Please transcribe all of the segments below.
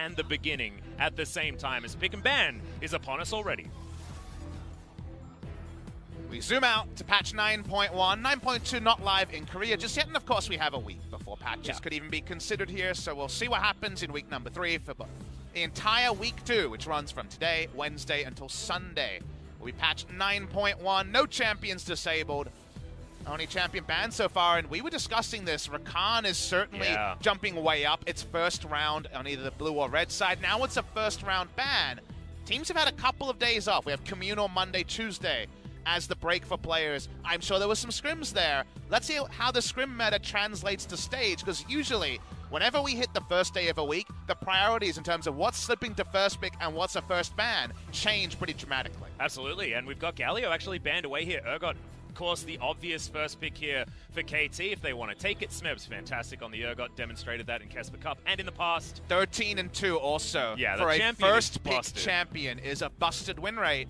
and the beginning at the same time, as Pick and Ban is upon us already. We zoom out to patch 9.1. 9.2 not live in Korea just yet, and of course we have a week before patches could even be considered here, so we'll see what happens in week number 3 for the entire week 2, which runs from today, Wednesday, until Sunday. We patched 9.1, no champions disabled, only champion banned so far, and we were discussing this. Rakan is certainly jumping way up. It's first round on either the blue or red side. Now it's a first round ban. Teams have had a couple of days off. We have Communal Monday, Tuesday as the break for players. I'm sure there was some scrims there. Let's see how the scrim meta translates to stage, because usually whenever we hit the first day of a week, the priorities in terms of what's slipping to first pick and what's a first ban change pretty dramatically. Absolutely, and we've got Galio actually banned away here. Urgot, of course, the obvious first pick here for KT if they want to take it. Smeb's fantastic on the Urgot, demonstrated that in Kesper Cup and in the past. 13-2 also for a first pick champion is a busted win rate.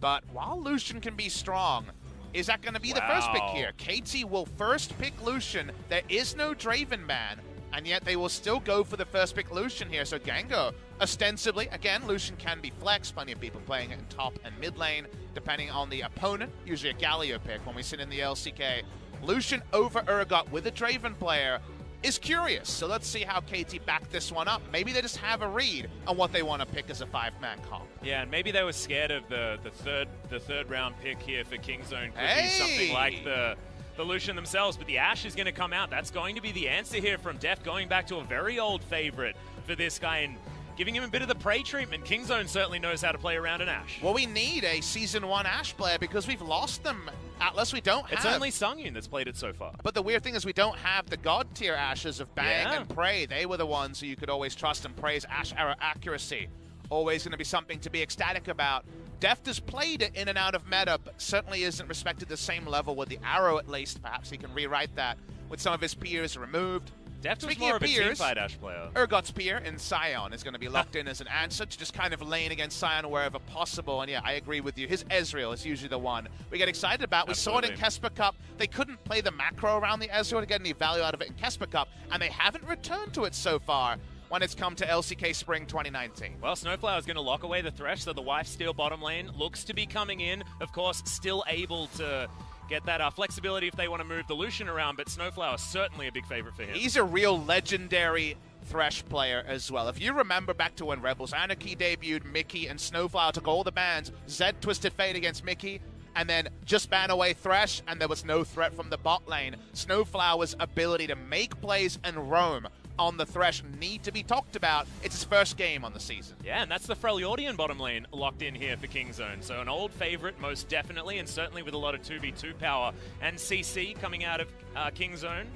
But while Lucian can be strong, is that going to be the first pick here? KT will first pick Lucian. There is no Draven ban, and yet they will still go for the first pick Lucian here. So Gango, ostensibly, again, Lucian can be flexed. Plenty of people playing it in top and mid lane, depending on the opponent. Usually a Galio pick when we sit in the LCK. Lucian over Urgot with a Draven player is curious. So let's see how KT back this one up. Maybe they just have a read on what they want to pick as a 5-man comp. Yeah, and maybe they were scared of the third round pick here for Kingzone. Could be something like the Lucian themselves, but the Ashe is going to come out. That's going to be the answer here from Def, going back to a very old favorite for this guy and giving him a bit of the prey treatment. Kingzone certainly knows how to play around an Ashe. Well, we need a Season 1 Ashe player because we've lost them. Atlas, we don't have. It's only Sungyun that's played it so far. But the weird thing is we don't have the god tier Ashes of Bang and Prey. They were the ones who you could always trust and praise Ashe arrow accuracy. Always going to be something to be ecstatic about. Deft has played it in and out of meta, but certainly isn't respected the same level with the arrow at least. Perhaps he can rewrite that with some of his peers removed. Deft was more of a teamfight Ashe player. Urgot's peer in Sion is going to be locked in as an answer to just kind of lane against Sion wherever possible. And yeah, I agree with you. His Ezreal is usually the one we get excited about. We saw it in Kesper Cup. They couldn't play the macro around the Ezreal to get any value out of it in Kesper Cup, and they haven't returned to it so far when it's come to LCK Spring 2019. Well, Snowflower is going to lock away the Thresh, so the Wife Steal bottom lane looks to be coming in. Of course, still able to get that flexibility if they want to move the Lucian around, but Snowflower is certainly a big favorite for him. He's a real legendary Thresh player as well. If you remember back to when Rebels Anarchy debuted, Mickey and Snowflower took all the bans, Zed Twisted Fate against Mickey, and then just ban away Thresh, and there was no threat from the bot lane. Snowflower's ability to make plays and roam on the Thresh need to be talked about. It's his first game on the season. Yeah, and that's the Freljordian bottom lane locked in here for Kingzone. So an old favorite, most definitely, and certainly with a lot of 2v2 power. And CC coming out of Kingzone.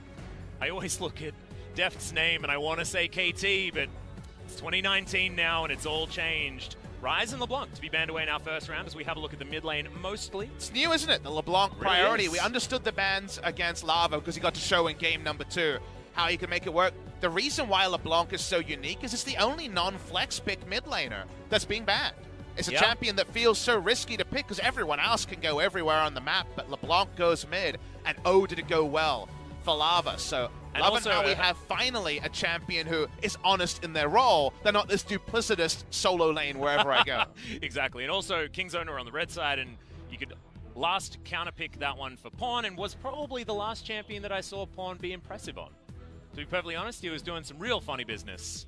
I always look at Deft's name and I want to say KT, but it's 2019 now and it's all changed. Ryze and LeBlanc to be banned away in our first round as we have a look at the mid lane mostly. It's new, isn't it? The LeBlanc priority. We understood the bans against Lava because he got to show in game number 2 how he could make it work. The reason why LeBlanc is so unique is it's the only non-flex pick mid laner that's being banned. It's a champion that feels so risky to pick because everyone else can go everywhere on the map, but LeBlanc goes mid, and oh, did it go well for Lava. So loving how we have finally a champion who is honest in their role. They're not this duplicitous solo lane wherever I go. Exactly, and also Kingzone are on the red side, and you could last counterpick that one for Pawn, and was probably the last champion that I saw Pawn be impressive on. To be perfectly honest, he was doing some real funny business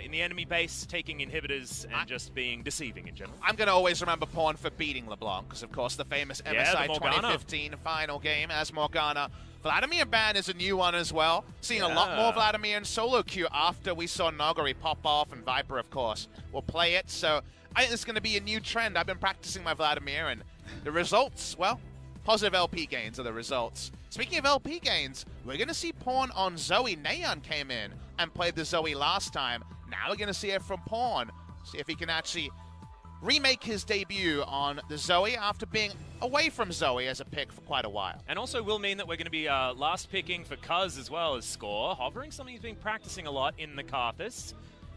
in the enemy base, taking inhibitors and just being deceiving in general. I'm going to always remember Pawn for beating LeBlanc, because of course the famous MSI 2015 final game as Morgana. Vladimir ban is a new one as well. Seeing a lot more Vladimir in solo queue after we saw Nogari pop off, and Viper, of course, will play it. So I think this is going to be a new trend. I've been practicing my Vladimir, and the results, well, positive LP gains are the results. Speaking of LP gains, we're going to see Pawn on Zoe. Neon came in and played the Zoe last time. Now we're going to see it from Pawn. See if he can actually remake his debut on the Zoe after being away from Zoe as a pick for quite a while. And also will mean that we're going to be last picking for Cuz as well as Score. Hovering, something he's been practicing a lot in the Karthus.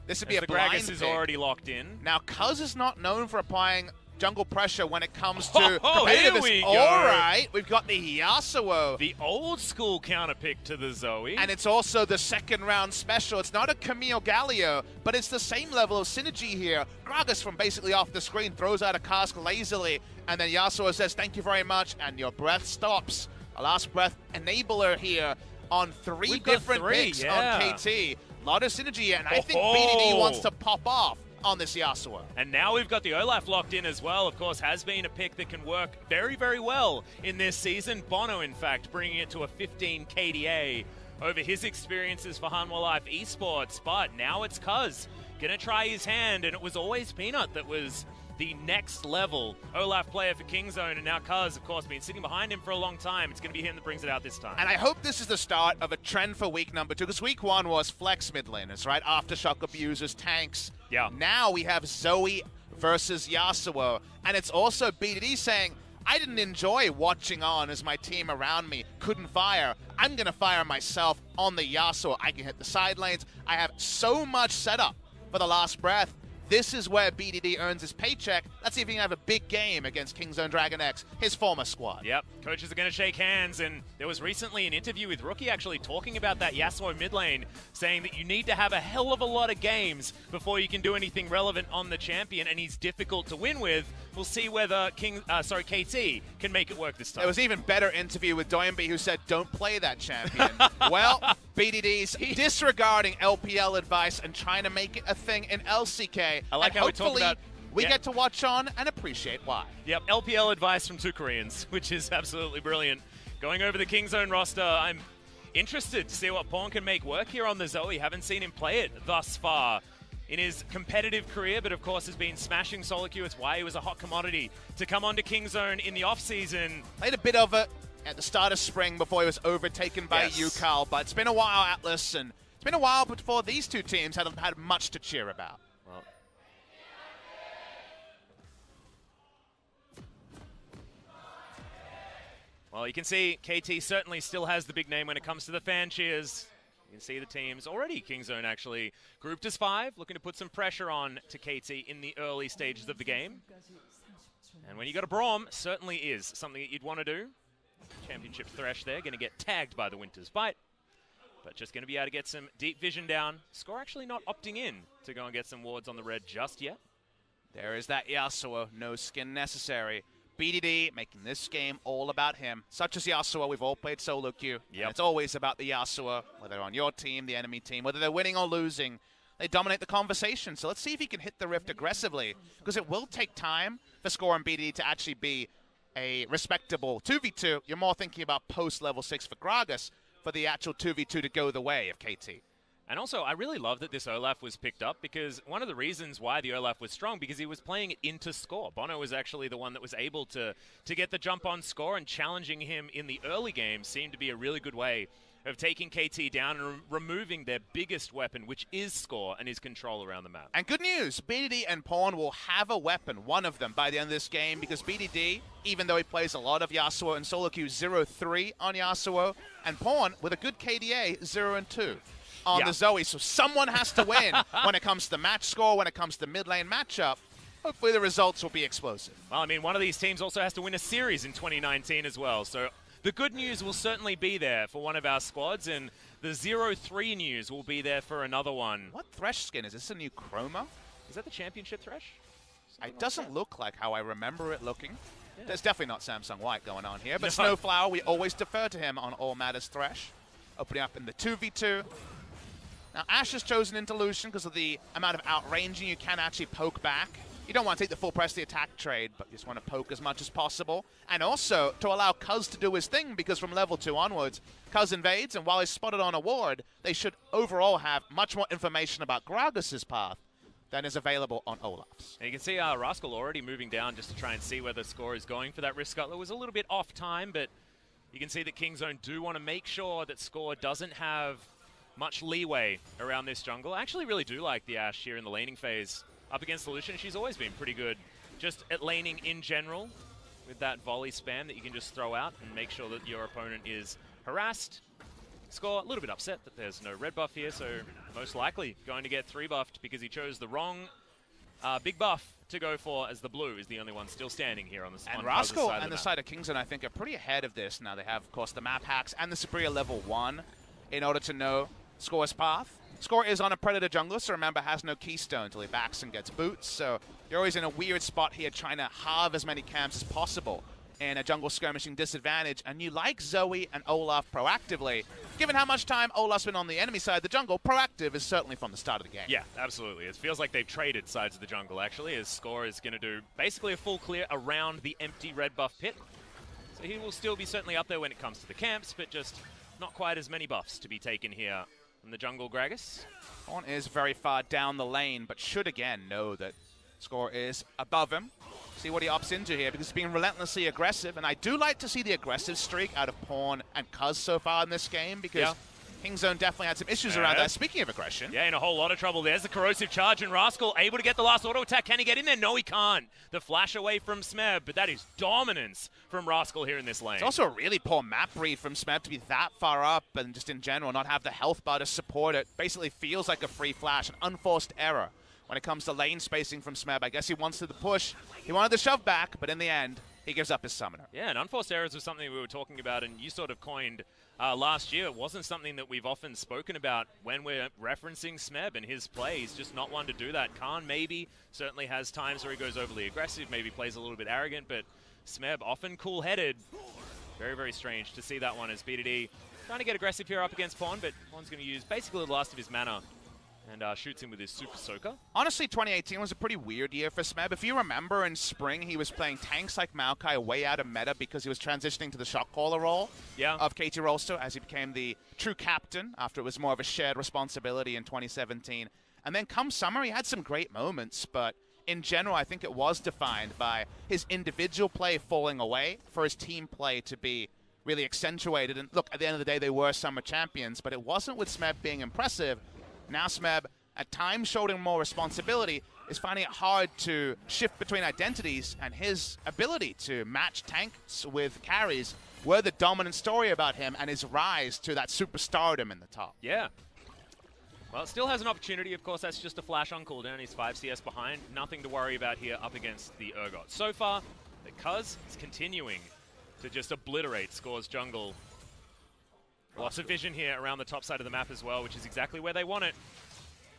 This would be a the blind Gragas is already locked in. Now, Cuz is not known for applying jungle pressure when it comes to here we go. All right, we've got the Yasuo. The old school counterpick to the Zoe. And it's also the second round special. It's not a Camille Galio, but it's the same level of synergy here. Gragas from basically off the screen throws out a cask lazily, and then Yasuo says, thank you very much, and your breath stops. A last breath enabler here on three different picks on KT. A lot of synergy here, and I think BDD wants to pop off on this Yasuo. And now we've got the Olaf locked in as well. Of course, has been a pick that can work very, very well in this season. Bono, in fact, bringing it to a 15 KDA over his experiences for Hanwha Life Esports. But now it's Cuz gonna try his hand, and it was always Peanut that was the next level Olaf player for Kingzone, and now Cuz, of course, been sitting behind him for a long time. It's going to be him that brings it out this time. And I hope this is the start of a trend for week number 2, because week 1 was flex mid laners, right? Aftershock abusers, tanks. Yeah. Now we have Zoe versus Yasuo, and it's also BDD saying, I didn't enjoy watching on as my team around me couldn't fire. I'm going to fire myself on the Yasuo. I can hit the side lanes. I have so much setup for the last breath. This is where BDD earns his paycheck. Let's see if he can have a big game against Kingzone DragonX, his former squad. Yep, coaches are going to shake hands, and there was recently an interview with Rookie actually talking about that Yasuo mid lane, saying that you need to have a hell of a lot of games before you can do anything relevant on the champion, and he's difficult to win with. We'll see whether KT can make it work this time. There was an even better interview with Doyenby, who said, don't play that champion. Well, BDD's disregarding LPL advice and trying to make it a thing in LCK. I like how we talk about... We get to watch on and appreciate why. Yep, LPL advice from 2 Koreans, which is absolutely brilliant. Going over the Kingzone roster, I'm interested to see what Pawn can make work here on the Zoe. Haven't seen him play it thus far in his competitive career, but of course has been smashing solo queue. It's why he was a hot commodity to come onto Kingzone in the off-season. Played a bit of it at the start of spring before he was overtaken by UCAL, but it's been a while, Atlas, and it's been a while before these two teams had much to cheer about. Well, you can see KT certainly still has the big name when it comes to the fan cheers. You can see the teams already. Kingzone actually grouped as 5, looking to put some pressure on to KT in the early stages of the game. And when you got a Braum, certainly is something that you'd want to do. Championship Thresh there, going to get tagged by the Winter's Bite. But just going to be able to get some deep vision down. Score actually not opting in to go and get some wards on the red just yet. There is that Yasuo, no skin necessary. BDD making this game all about him. Such as Yasuo, we've all played solo queue. Yep. It's always about the Yasuo, whether on your team, the enemy team, whether they're winning or losing. They dominate the conversation. So let's see if he can hit the Rift aggressively, because it will take time for Score and BDD to actually be a respectable 2v2. You're more thinking about post-level 6 for Gragas for the actual 2v2 to go the way of KT. And also, I really love that this Olaf was picked up, because one of the reasons why the Olaf was strong, because he was playing it into Score. Bono was actually the one that was able to get the jump on Score, and challenging him in the early game seemed to be a really good way of taking KT down and removing their biggest weapon, which is Score and his control around the map. And good news, BDD and Pawn will have a weapon, one of them, by the end of this game, because BDD, even though he plays a lot of Yasuo in solo queue, 0-3 on Yasuo, and Pawn, with a good KDA, 0-2. On the Zoe, so someone has to win when it comes to match score, when it comes to mid lane matchup. Hopefully the results will be explosive. Well, I mean, one of these teams also has to win a series in 2019 as well, so the good news will certainly be there for one of our squads, and the 0-3 news will be there for another one. What Thresh skin? Is this a new chroma? Is that the Championship Thresh? It doesn't look like how I remember it looking. Yeah. There's definitely not Samsung White going on here, but no. Snowflower, we always defer to him on all matters Thresh. Opening up in the 2v2. Now, Ashe has chosen into Lucian because of the amount of outranging you can actually poke back. You don't want to take the full press the attack trade, but you just want to poke as much as possible. And also to allow Cuz to do his thing, because from level 2 onwards, Cuz invades, and while he's spotted on a ward, they should overall have much more information about Gragas' path than is available on Olaf's. And you can see Rascal already moving down just to try and see whether Score is going for that Rift Scuttler. It was a little bit off time, but you can see that Kingzone do want to make sure that Score doesn't have much leeway around this jungle. I actually really do like the Ashe here in the laning phase. Up against the Lucian, she's always been pretty good just at laning in general, with that volley spam that you can just throw out and make sure that your opponent is harassed. Score a little bit upset that there's no red buff here, so most likely going to get 3 buffed because he chose the wrong big buff to go for, as the blue is the only one still standing here on the And on Rascal side and the side of Kingzone, I think, are pretty ahead of this. Now they have, of course, the map hacks and the superior level 1 in order to know Score's path. Score is on a Predator jungler, so remember, has no keystone until he backs and gets boots. So you're always in a weird spot here trying to halve as many camps as possible in a jungle skirmishing disadvantage. And you like Zoe and Olaf proactively. Given how much time Olaf's been on the enemy side of the jungle, proactive is certainly from the start of the game. Yeah, absolutely. It feels like they've traded sides of the jungle, actually, as Score is going to do basically a full clear around the empty red buff pit. So he will still be certainly up there when it comes to the camps, but just not quite as many buffs to be taken here from the jungle Gragas. Horn is very far down the lane, but should again know that Score is above him. See what he opts into here, because he's being relentlessly aggressive, and I do like to see the aggressive streak out of Pawn and Cuz so far in this game, because Kingzone definitely had some issues around that. Speaking of aggression. Yeah, in a whole lot of trouble. There's the corrosive charge, and Rascal able to get the last auto attack. Can he get in there? No, he can't. The flash away from Smeb, but that is dominance from Rascal here in this lane. It's also a really poor map read from Smeb to be that far up, and just in general not have the health bar to support it. Basically feels like a free flash, an unforced error. When it comes to lane spacing from Smeb, I guess he wants to the push. He wanted the shove back, but in the end, he gives up his summoner. Yeah, and unforced errors was something we were talking about, and you sort of coined last year. It wasn't something that we've often spoken about when we're referencing Smeb and his play. He's just not one to do that. Khan maybe certainly has times where he goes overly aggressive, maybe plays a little bit arrogant, but Smeb often cool-headed. Very, very strange to see that one as BDD trying to get aggressive here up against Pawn, but Pawn's going to use basically the last of his mana and shoots him with his Super Soaker. Honestly, 2018 was a pretty weird year for Smeb. If you remember, in spring, he was playing tanks like Maokai way out of meta because he was transitioning to the shot caller role of KT Rolster as he became the true captain after it was more of a shared responsibility in 2017. And then come summer, he had some great moments, but in general, I think it was defined by his individual play falling away for his team play to be really accentuated. And look, at the end of the day, they were summer champions, but it wasn't with Smeb being impressive. Now Smeb, at times shouldering more responsibility, is finding it hard to shift between identities, and his ability to match tanks with carries were the dominant story about him and his rise to that superstardom in the top. Yeah. Well, it still has an opportunity. Of course, that's just a flash on cooldown. He's 5 CS behind. Nothing to worry about here up against the Urgot. So far, the Cuz is continuing to just obliterate Score's jungle. Lots of vision here around the top side of the map as well, which is exactly where they want it,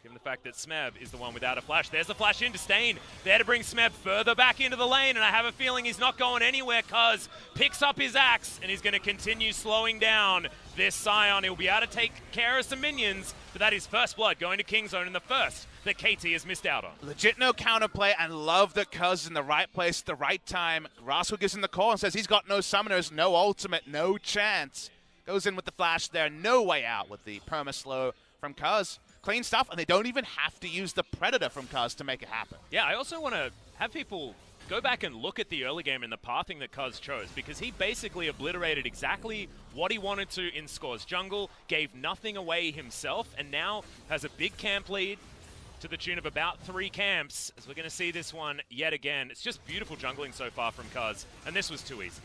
given the fact that Smeb is the one without a flash. There's the flash in Disdain, there to bring Smeb further back into the lane, and I have a feeling he's not going anywhere. Cuz picks up his axe, and he's going to continue slowing down this Scion. He'll be able to take care of some minions, but that is first blood going to Kingzone, and the first that KT has missed out on. Legit no counterplay, and love that Cuz in the right place at the right time. Rascal gives him the call and says he's got no summoners, no ultimate, no chance. Goes in with the flash there, no way out with the perma-slow from Cuz. Clean stuff, and they don't even have to use the Predator from Cuz to make it happen. Yeah, I also want to have people go back and look at the early game and the pathing that Cuz chose, because he basically obliterated exactly what he wanted to in Score's jungle, gave nothing away himself, and now has a big camp lead to the tune of about 3 camps, as we're going to see this one yet again. It's just beautiful jungling so far from Cuz, and this was too easy.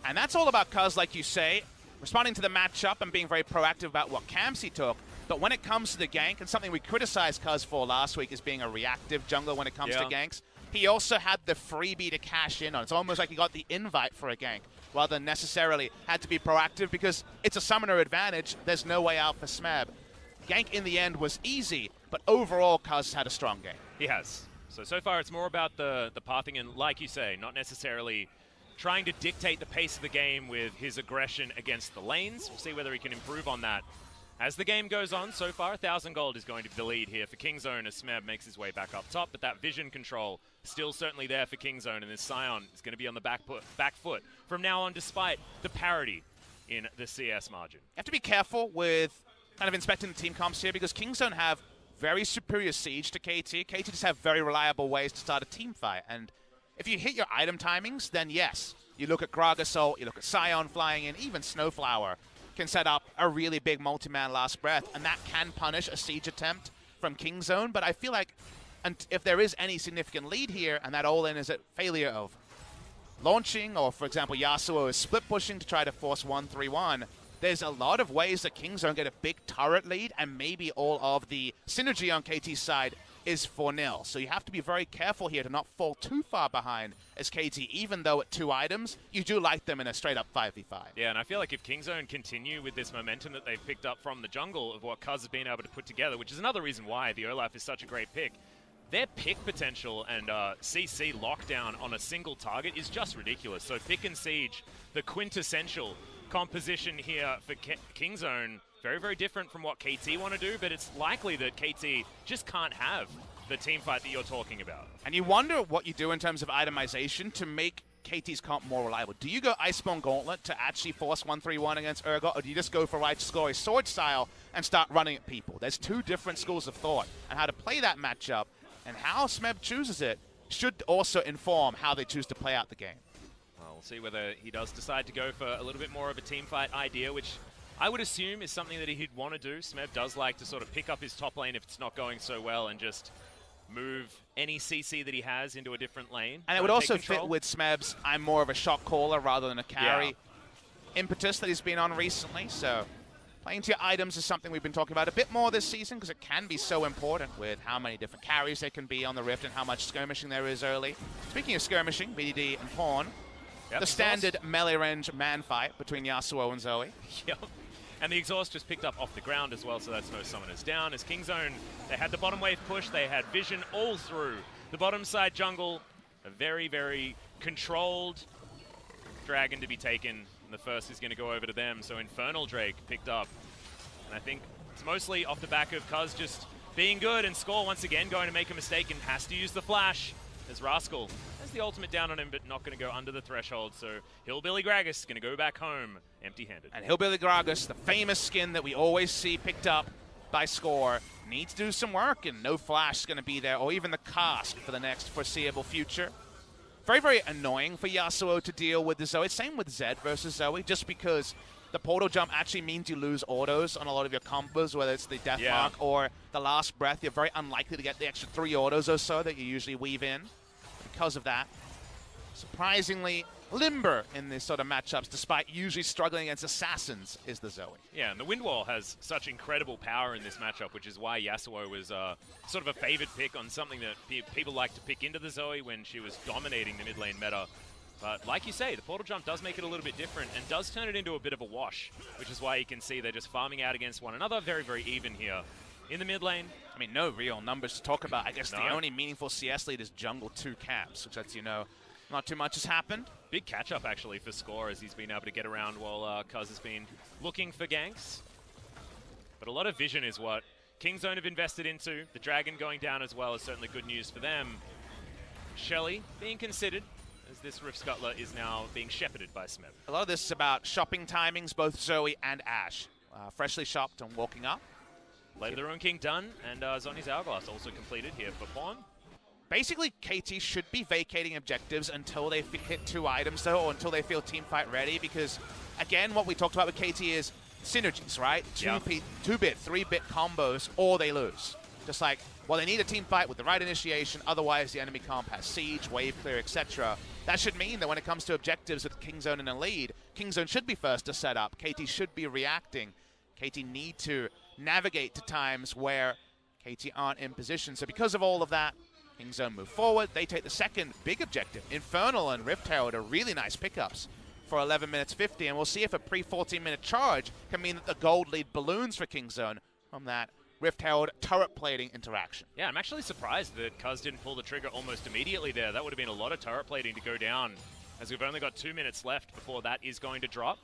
And that's all about Cuz, like you say, responding to the matchup and being very proactive about what camps he took. But when it comes to the gank, and something we criticized Cuz for last week is being a reactive jungler when it comes to ganks, he also had the freebie to cash in on. It's almost like he got the invite for a gank, rather than necessarily had to be proactive, because it's a summoner advantage. There's no way out for Smeb. Gank in the end was easy, but overall Cuz had a strong game. He has. So far it's more about the pathing, and like you say, not necessarily trying to dictate the pace of the game with his aggression against the lanes. We'll see whether he can improve on that as the game goes on. So far, 1,000 gold is going to be the lead here for Kingzone as Smeb makes his way back up top, but that vision control still certainly there for Kingzone, and this Scion is going to be on the back foot from now on, despite the parity in the CS margin. You have to be careful with kind of inspecting the team comps here, because Kingzone have very superior siege to KT. KT just have very reliable ways to start a team fight, and if you hit your item timings, then yes, you look at Gragasol, you look at Scion flying in, even Snowflower can set up a really big multi-man last breath, and that can punish a siege attempt from Kingzone. But I feel like if there is any significant lead here, and that all-in is a failure of launching, or for example, Yasuo is split pushing to try to force 1-3-1, there's a lot of ways that Kingzone get a big turret lead, and maybe all of the synergy on KT's side is 4-0. So you have to be very careful here to not fall too far behind as KT, even though at 2 items, you do like them in a straight-up 5v5. Yeah, and I feel like if Kingzone continue with this momentum that they've picked up from the jungle of what Cuz has been able to put together, which is another reason why the Olaf is such a great pick, their pick potential and CC lockdown on a single target is just ridiculous. So pick and siege, the quintessential composition here for Kingzone, very, very different from what KT want to do, but it's likely that KT just can't have the team fight that you're talking about. And you wonder what you do in terms of itemization to make KT's comp more reliable. Do you go Iceborne Gauntlet to actually force 1-3-1 against Urgot, or do you just go for Righteous Glory Sword style and start running at people? There's 2 different schools of thought, and how to play that matchup and how Smeb chooses it should also inform how they choose to play out the game. Well, we'll see whether he does decide to go for a little bit more of a team fight idea, which I would assume is something that he'd want to do. Smeb does like to sort of pick up his top lane if it's not going so well and just move any CC that he has into a different lane. And it would also fit with Smeb's I'm more of a shot caller rather than a carry impetus that he's been on recently. So playing to your items is something we've been talking about a bit more this season because it can be so important with how many different carries there can be on the Rift and how much skirmishing there is early. Speaking of skirmishing, BDD and Pawn, the standard melee range man fight between Yasuo and Zoe. Yep. And the exhaust just picked up off the ground as well, so that's no summoners down. As Kingzone, they had the bottom wave push, they had vision all through the bottom side jungle. A very, very controlled dragon to be taken, and the first is going to go over to them. So Infernal Drake picked up, and I think it's mostly off the back of Cuz just being good, and Score once again going to make a mistake and has to use the flash as Rascal has the ultimate down on him, but not going to go under the threshold. So Hillbilly Gragas going to go back home empty-handed. And Hillbilly Gragas, the famous skin that we always see picked up by Score, needs to do some work, and no flash is going to be there, or even the cast for the next foreseeable future. Very, very annoying for Yasuo to deal with the Zoe. Same with Zed versus Zoe, just because the portal jump actually means you lose autos on a lot of your combos, whether it's the Death Mark or the Last Breath. You're very unlikely to get the extra 3 autos or so that you usually weave in. Because of that, surprisingly limber in these sort of matchups, despite usually struggling against assassins, is the Zoe. Yeah, and the Wind Wall has such incredible power in this matchup, which is why Yasuo was sort of a favored pick on something that people like to pick into the Zoe when she was dominating the mid lane meta. But like you say, the portal jump does make it a little bit different and does turn it into a bit of a wash, which is why you can see they're just farming out against one another. Very, very even here in the mid lane. I mean, no real numbers to talk about. I guess the only meaningful CS lead is jungle 2 camps, which lets you know not too much has happened. Big catch-up, actually, for Score as he's been able to get around while Cuz has been looking for ganks. But a lot of vision is what Kingzone have invested into. The Dragon going down as well is certainly good news for them. Shelly being considered as this Rift Scuttler is now being shepherded by Smith. A lot of this is about shopping timings, both Zoe and Ashe. Freshly shopped and walking up. Later the Ruin King done, and Zhonya's Hourglass also completed here for Pawn. Basically, KT should be vacating objectives until they hit 2 items, though, or until they feel teamfight ready, because, again, what we talked about with KT is synergies, right? 2-bit, 3-bit combos, or they lose. Just like, well, they need a team fight with the right initiation, otherwise the enemy comp has siege, wave clear, etc. That should mean that when it comes to objectives with Kingzone in a lead, Kingzone should be first to set up. KT should be reacting. KT need to navigate to times where KT aren't in position. So because of all of that, Kingzone move forward. They take the second big objective. Infernal and Rift Herald are really nice pickups for 11 minutes 50, and we'll see if a pre-14-minute charge can mean that the gold lead balloons for Kingzone from that Rift Herald turret plating interaction. Yeah, I'm actually surprised that Cuz didn't pull the trigger almost immediately there. That would have been a lot of turret plating to go down, as we've only got 2 minutes left before that is going to drop.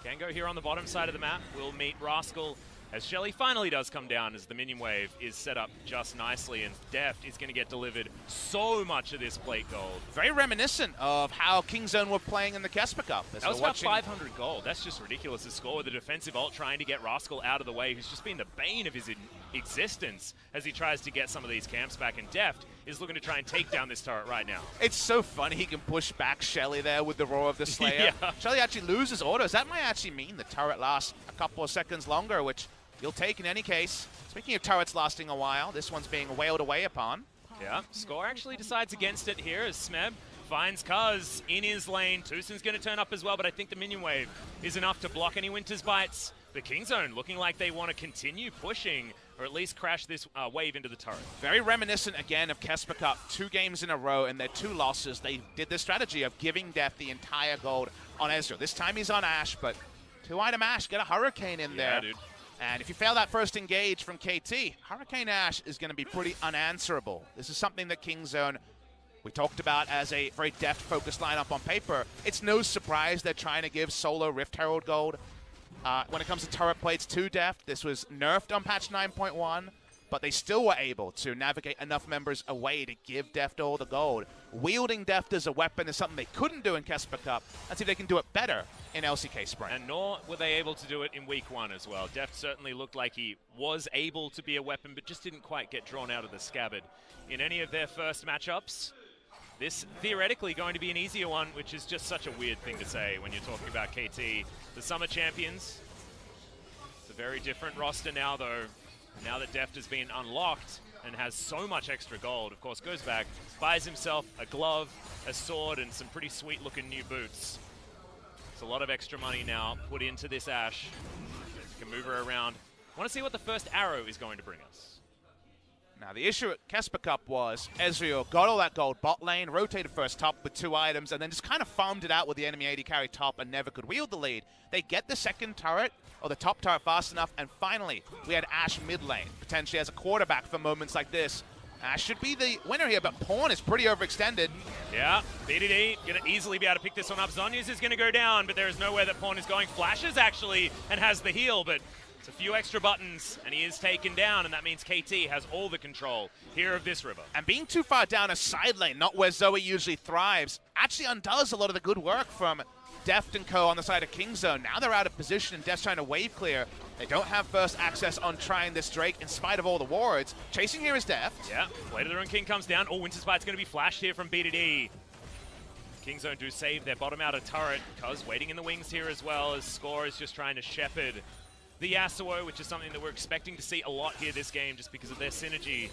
Kango here on the bottom side of the map will meet Rascal as Shelly finally does come down as the minion wave is set up just nicely, and Deft is going to get delivered so much of this plate gold. Very reminiscent of how Kingzone were playing in the Kesper Cup. That was about 500 gold. That's just ridiculous to score with a defensive ult trying to get Rascal out of the way, who's just been the bane of his existence as he tries to get some of these camps back, and Deft is looking to try and take down this turret right now. It's so funny he can push back Shelly there with the Roar of the Slayer. Shelly actually loses autos. That might actually mean the turret lasts a couple of seconds longer, which you'll take in any case. Speaking of turrets lasting a while, this one's being wailed away upon. Yeah, Score actually decides against it here as Smeb finds Cuz in his lane. Tusin's going to turn up as well, but I think the minion wave is enough to block any Winter's Bites. The Kingzone looking like they want to continue pushing or at least crash this wave into the turret. Very reminiscent, again, of Kesper Cup. 2 games in a row, and their 2 losses, they did the strategy of giving Deft the entire gold on Ezreal. This time he's on Ashe, but 2-item Ashe, get a Hurricane in there. Dude. And if you fail that first engage from KT, Hurricane Ashe is going to be pretty unanswerable. This is something that Kingzone, we talked about as a very Deft-focused lineup on paper. It's no surprise they're trying to give solo Rift Herald gold. When it comes to turret plates to Deft, this was nerfed on patch 9.1, but they still were able to navigate enough members away to give Deft all the gold. Wielding Deft as a weapon is something they couldn't do in Kesper Cup. Let's see if they can do it better in LCK Spring. And nor were they able to do it in week 1 as well. Deft certainly looked like he was able to be a weapon, but just didn't quite get drawn out of the scabbard in any of their first matchups. This theoretically going to be an easier one, which is just such a weird thing to say when you're talking about KT. The Summer Champions, it's a very different roster now, though. Now that Deft has been unlocked and has so much extra gold, of course, goes back, buys himself a glove, a sword, and some pretty sweet-looking new boots. It's a lot of extra money now put into this Ashe. You can move her around. I want to see what the first arrow is going to bring us. Now, the issue at Kesper Cup was Ezreal got all that gold bot lane, rotated first top with 2 items, and then just kind of farmed it out with the enemy AD carry top and never could wield the lead. They get the second turret, or the top turret fast enough, and finally, we had Ashe mid lane, potentially as a quarterback for moments like this. Ashe should be the winner here, but Pawn is pretty overextended. Yeah, BDD going to easily be able to pick this one up. Zhonya's is going to go down, but there is nowhere that Pawn is going. Flashes, actually, and has the heal, but it's a few extra buttons, and he is taken down, and that means KT has all the control here of this river. And being too far down a side lane, not where Zoe usually thrives, actually undoes a lot of the good work from Deft and co on the side of Kingzone. Now they're out of position, and Deft's trying to wave clear. They don't have first access on trying this Drake in spite of all the wards. Chasing here is Deft. Yeah, Blade of the Ruined King comes down. Oh, Winterspite's going to be flashed here from BDD. Kingzone do save their bottom outer turret, Cuz waiting in the wings here as well, as Score is just trying to shepherd the Yasuo, which is something that we're expecting to see a lot here this game just because of their synergy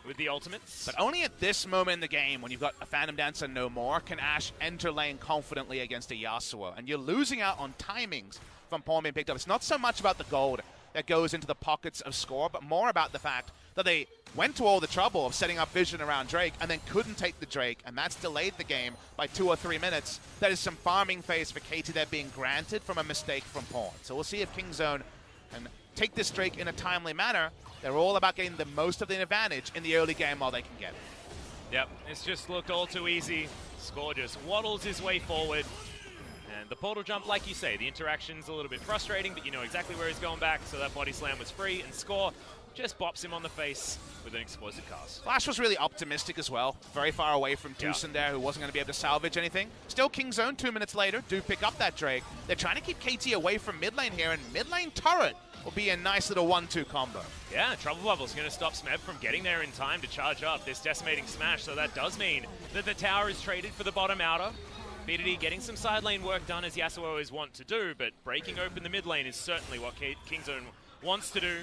with the ultimates. But only at this moment in the game, when you've got a Phantom Dancer no more, can Ashe enter lane confidently against a Yasuo. And you're losing out on timings from Pawn being picked up. It's not so much about the gold that goes into the pockets of Score, but more about the fact that they went to all the trouble of setting up vision around Drake and then couldn't take the Drake, and that's delayed the game by 2 or 3 minutes. That is some farming phase for KT that being granted from a mistake from Pawn. So we'll see if Kingzone can take this Drake in a timely manner. They're all about getting the most of the advantage in the early game while they can get it. Yep, it's just looked all too easy. Score just waddles his way forward. And the portal jump, like you say, the interaction's a little bit frustrating, but you know exactly where he's going back, so that body slam was free, and Score just bops him on the face with an explosive cast. Flash was really optimistic as well. Very far away from Tucson there, who wasn't going to be able to salvage anything. Still Kingzone 2 minutes later, do pick up that Drake. They're trying to keep KT away from mid lane here, and mid lane turret will be a nice little 1-2 combo. Yeah, Trouble Bubble's going to stop Smeb from getting there in time to charge up this decimating smash, so that does mean that the tower is traded for the bottom outer. BDD getting some side lane work done as Yasuo is wont to do, but breaking open the mid lane is certainly what Kingzone wants to do.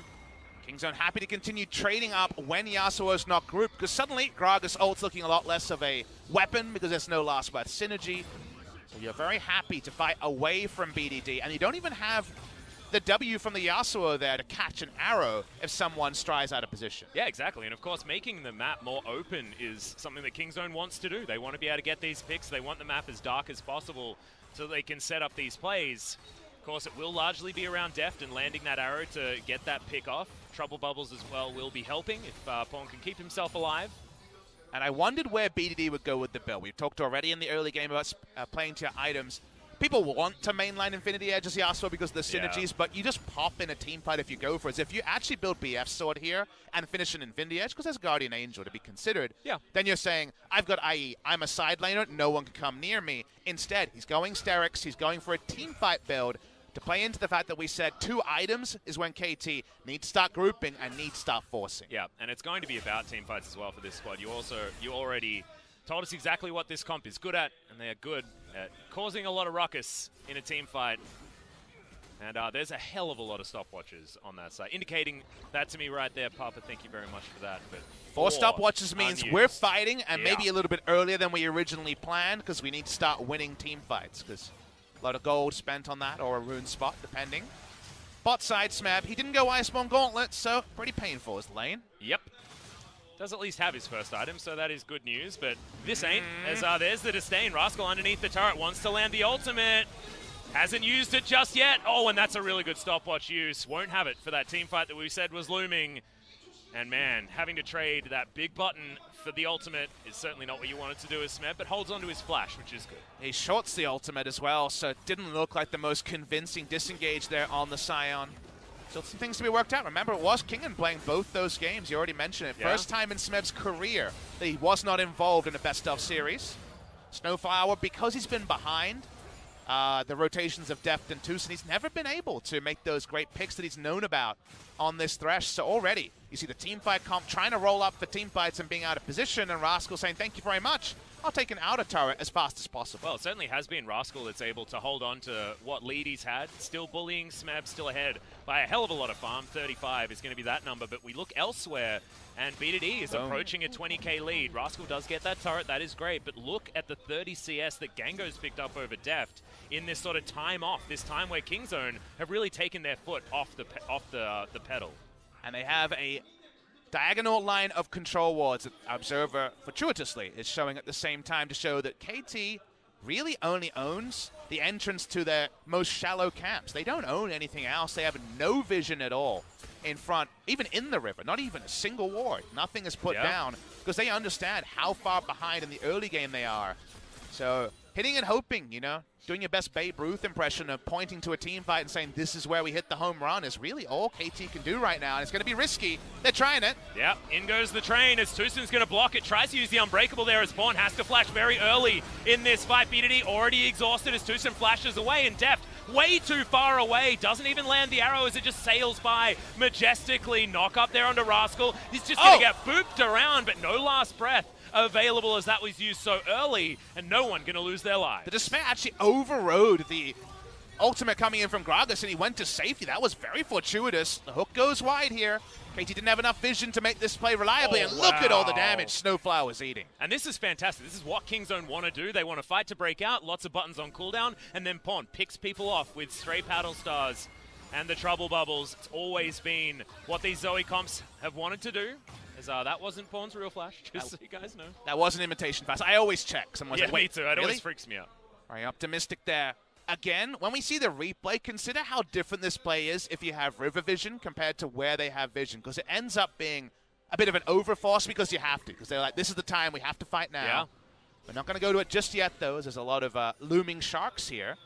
Kingzone happy to continue trading up when Yasuo's not grouped, because suddenly Gragas ult's looking a lot less of a weapon because there's no last breath synergy. So you're very happy to fight away from BDD, and you don't even have the W from the Yasuo there to catch an arrow if someone strides out of position. Yeah, exactly. And of course, making the map more open is something that Kingzone wants to do. They want to be able to get these picks. They want the map as dark as possible so they can set up these plays. Of course, it will largely be around Deft and landing that arrow to get that pick off. Trouble Bubbles as well will be helping if Pawn can keep himself alive. And I wondered where BDD would go with the build. We've talked already in the early game about playing to your items. People want to mainline Infinity Edge as Yasuo because of the synergies, but you just pop in a team fight if you go for it. So if you actually build BF Sword here and finish an Infinity Edge, because there's Guardian Angel to be considered, then you're saying, I've got IE, I'm a side laner, no one can come near me. Instead, he's going Sterix, he's going for a team fight build to play into the fact that we said 2 items is when KT needs to start grouping and needs to start forcing. Yeah, and it's going to be about team fights as well for this squad. You already told us exactly what this comp is good at, and they are good at causing a lot of ruckus in a team fight. And there's a hell of a lot of stopwatches on that side, indicating that to me right there, Papa. Thank you very much for that. But 4 stopwatches means unused. we're fighting, and maybe a little bit earlier than we originally planned, because we need to start winning team fights, because a lot of gold spent on that, or a rune spot, depending. bot side Smeb. He didn't go Iceborne Gauntlet, so pretty painful his lane. Yep. Does at least have his first item, so that is good news, but this ain't, as there's the disdain. Rascal underneath the turret wants to land the ultimate. Hasn't used it just yet. Oh, and that's a really good stopwatch use. Won't have it for that team fight that we said was looming. And man, having to trade that big button for the ultimate is certainly not what you wanted to do as Smeb, but holds onto his flash, which is good. He shorts the ultimate as well, so it didn't look like the most convincing disengage there on the Scion. Still some things to be worked out. Remember, it was Kingen playing both those games. You already mentioned it. Yeah. First time in Smeb's career that he was not involved in a best-of series. Snowflower, because he's been behind the rotations of Deft and Tucson, he's never been able to make those great picks that he's known about on this Thresh. So already, you see the teamfight comp trying to roll up for teamfights and being out of position, and Rascal saying, thank you very much. I'll take an outer turret as fast as possible. Well, it certainly has been Rascal that's able to hold on to what lead he's had. Still bullying Smeb, still ahead by a hell of a lot of farm. 35 is going to be that number, but we look elsewhere, and B2D is approaching a 20k lead. Rascal does get that turret, that is great, but look at the 30 CS that Gango's picked up over Deft in this sort of time off, this time where Kingzone have really taken their foot off the pedal. And they have a diagonal line of control wards that Observer fortuitously is showing at the same time to show that KT really only owns the entrance to their most shallow camps. They don't own anything else. They have no vision at all in front, even in the river, not even a single ward. Nothing is put down because they understand how far behind in the early game they are. So hitting and hoping, you know, doing your best Babe Ruth impression of pointing to a team fight and saying this is where we hit the home run is really all KT can do right now, and it's going to be risky. They're trying it. Yep, in goes the train as Tucson's going to block it. Tries to use the Unbreakable there as Pawn has to flash very early in this fight. B2D already exhausted as Tucson flashes away, and Deft way too far away. Doesn't even land the arrow as it just sails by majestically. Knock up there onto Rascal. He's just going to get booped around, but no last breath available as that was used so early, and no one going to lose their lives. The Despair actually overrode the ultimate coming in from Gragas, and he went to safety. That was very fortuitous. The hook goes wide here. KT didn't have enough vision to make this play reliably, and look at all the damage Snowflower's eating. And this is fantastic. This is what Kingzone want to do. They want to fight to break out, lots of buttons on cooldown, and then Pawn picks people off with stray paddle stars and the trouble bubbles. It's always been what these Zoe comps have wanted to do. As, that wasn't Pawn's real flash, just so you guys know. That was an imitation fast. I always check. Someone's like, wait, me too. It always freaks me out. Very optimistic there. Again, when we see the replay, consider how different this play is if you have river vision compared to where they have vision, because it ends up being a bit of an overforce because you have to, because they're like, this is the time, we have to fight now. Yeah. We're not going to go to it just yet, though, as there's a lot of looming sharks here.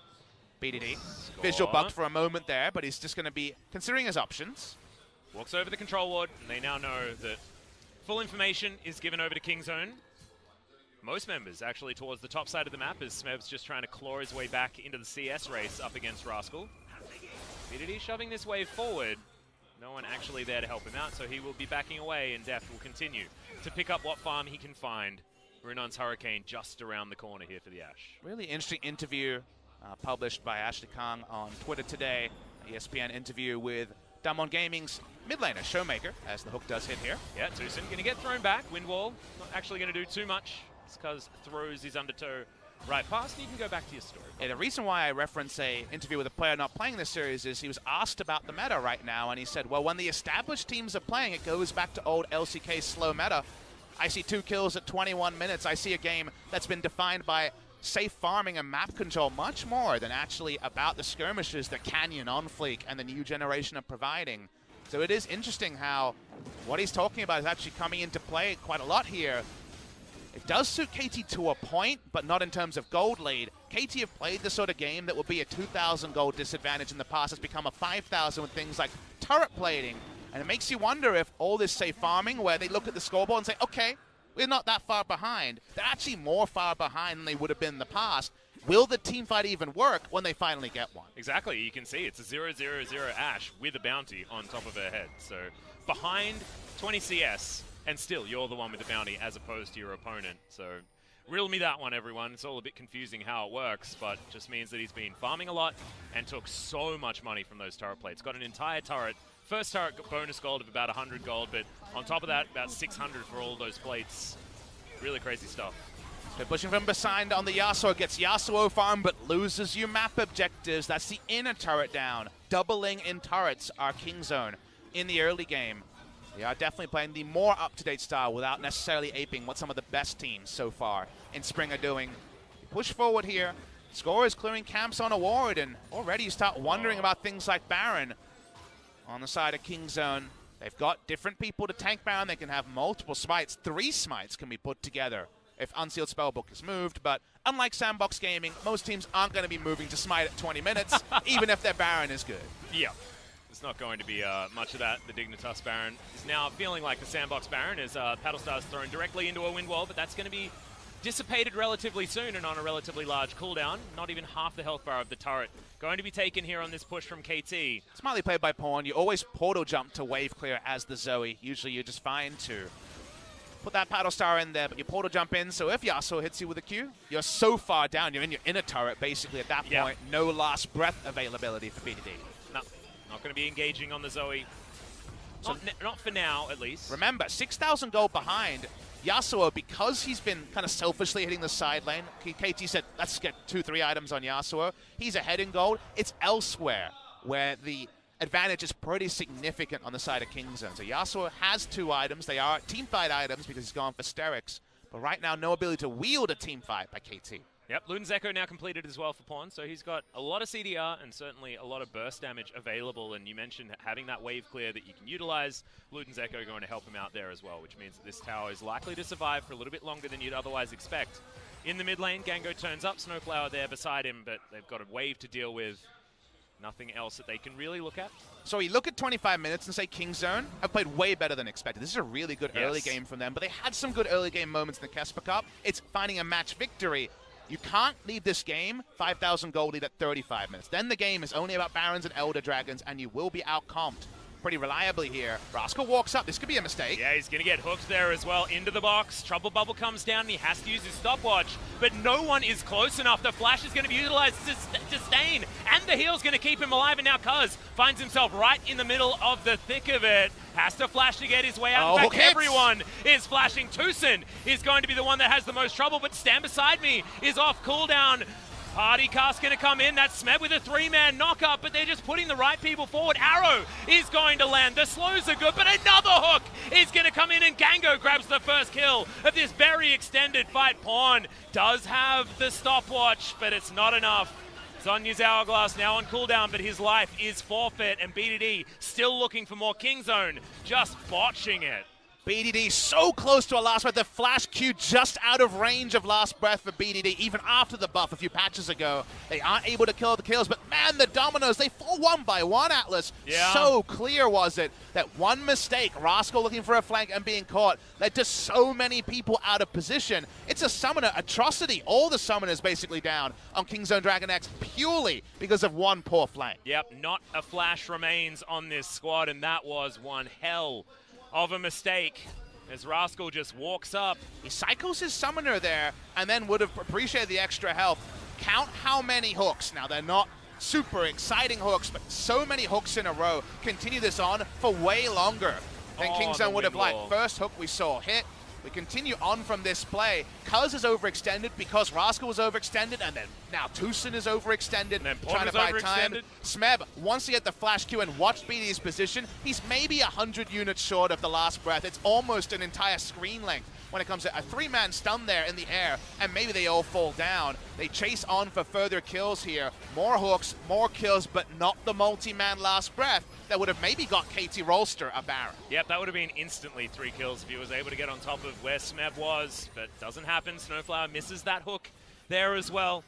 BDD. Visual bugged for a moment there, but he's just going to be considering his options. Walks over the control ward, and they now know that full information is given over to Kingzone. Most members actually towards the top side of the map as Smeb's just trying to claw his way back into the CS race up against Rascal. BDD shoving this wave forward. No one actually there to help him out, so he will be backing away, and Deft will continue to pick up what farm he can find. Runon's Hurricane just around the corner here for the Ashe. Really interesting interview published by Ashley Kang on Twitter today. ESPN interview with Damwon Gaming's mid laner, Showmaker, as the hook does hit here. Yeah, Tucson going to get thrown back. Windwall not actually going to do too much. It's because throws his undertow right past, and you can go back to your story. Yeah, the reason why I reference a interview with a player not playing this series is he was asked about the meta right now, and he said, well, when the established teams are playing, it goes back to old LCK slow meta. I see 2 kills at 21 minutes. I see a game that's been defined by safe farming and map control much more than actually about the skirmishes that Canyon, On Fleek, and the new generation are providing. So it is interesting how what he's talking about is actually coming into play quite a lot here. It does suit KT to a point, but not in terms of gold lead. KT have played the sort of game that would be a 2,000 gold disadvantage in the past. It's become a 5,000 with things like turret plating. And it makes you wonder if all this safe farming, where they look at the scoreboard and say, okay, we're not that far behind. They're actually more far behind than they would have been in the past. Will the team fight even work when they finally get one? Exactly. You can see it's a 0-0-0 Ashe with a bounty on top of her head. So behind 20 CS, and still you're the one with the bounty as opposed to your opponent. So riddle me that one, everyone. It's all a bit confusing how it works, but it just means that he's been farming a lot and took so much money from those turret plates. Got an entire turret. First turret bonus gold of about 100 gold, but on top of that, about 600 for all those plates. Really crazy stuff. They're pushing from behind on the Yasuo. Gets Yasuo farm, but loses you map objectives. That's the inner turret down. Doubling in turrets are Kingzone in the early game. They are definitely playing the more up-to-date style without necessarily aping what some of the best teams so far in spring are doing. Push forward here. Score is clearing camps on a ward, and already you start wondering about things like Baron. On the side of Kingzone, they've got different people to tank Baron. They can have multiple smites. 3 smites can be put together if Unsealed Spellbook is moved, but unlike Sandbox Gaming, most teams aren't going to be moving to smite at 20 minutes, even if their Baron is good. Yeah. There's not going to be much of that. The Dignitas Baron is now feeling like the Sandbox Baron as Paddlestar's thrown directly into a wind wall, but that's going to be dissipated relatively soon and on a relatively large cooldown. Not even half the health bar of the turret going to be taken here on this push from KT. Smartly played by Pawn. You always portal jump to wave clear as the Zoe. Usually you're just fine to put that Paddlestar in there, but you portal jump in, so if Yasuo hits you with a Q, you're so far down, you're in your inner turret basically at that point. No last breath availability for BDD. No, not going to be engaging on the Zoe. So not for now, at least. Remember, 6,000 gold behind. Yasuo, because he's been kind of selfishly hitting the side lane, KT said, let's get 2-3 items on Yasuo. He's ahead in gold. It's elsewhere where the advantage is pretty significant on the side of Kingzone. So Yasuo has 2 items. They are teamfight items because he's gone for Sterix. But right now, no ability to wield a teamfight by KT. Yep, Luden's Echo now completed as well for Pawn, so he's got a lot of CDR and certainly a lot of burst damage available, and you mentioned having that wave clear that you can utilize. Luden's Echo going to help him out there as well, which means that this tower is likely to survive for a little bit longer than you'd otherwise expect. In the mid lane, Gango turns up, Snowflower there beside him, but they've got a wave to deal with. Nothing else that they can really look at. So you look at 25 minutes and say Kingzone have played way better than expected. This is a really good early game from them, but they had some good early game moments in the Kesper Cup. It's finding a match victory. You can't leave this game 5,000 gold lead at 35 minutes. Then the game is only about Barons and Elder Dragons, and you will be out-comped pretty reliably here. Rascal walks up. This could be a mistake. Yeah, he's going to get hooked there as well into the box. Trouble Bubble comes down, and he has to use his stopwatch, but no one is close enough. The flash is going to be utilized to sustain, and the heal's going to keep him alive, and now Cuz finds himself right in the middle of the thick of it. Has to flash to get his way out. In fact, everyone is flashing. Tucson is going to be the one that has the most trouble, but Stand Beside Me is off cooldown. Party Cast going to come in. That's Smeb with a 3-man knockup, but they're just putting the right people forward. Arrow is going to land. The slows are good, but another hook is going to come in, and Gango grabs the first kill of this very extended fight. Pawn does have the stopwatch, but it's not enough. Zonya's Hourglass now on cooldown, but his life is forfeit, and BDD still looking for more Kingzone, just botching it. BDD so close to a last breath. The flash Q just out of range of last breath for BDD, even after the buff a few patches ago. They aren't able to kill the kills, but man, the dominoes, they fall one by one, Atlas. Yeah. So clear was it that one mistake, Rascal looking for a flank and being caught, led to so many people out of position. It's a summoner atrocity. All the summoners basically down on Kingzone DragonX purely because of one poor flank. Yep, not a flash remains on this squad, and that was one hell of a mistake as Rascal just walks up. He cycles his summoner there and then would have appreciated the extra health. Count how many hooks. Now, they're not super exciting hooks, but so many hooks in a row. Continue this on for way longer than Kingzone would have liked. First hook we saw hit. We continue on from this play. Cuz is overextended because Rascal was overextended, and then now Tucson is overextended, trying to buy time. Smeb, once he had the flash Q and watched BD's position, he's maybe 100 units short of the last breath. It's almost an entire screen length when it comes to a 3-man stun there in the air, and maybe they all fall down. They chase on for further kills here. More hooks, more kills, but not the multi-man last breath that would have maybe got KT Rolster a Baron. Yep, that would have been instantly 3 kills if he was able to get on top of where Smeb was, but doesn't happen. Snowflower misses that hook there as well.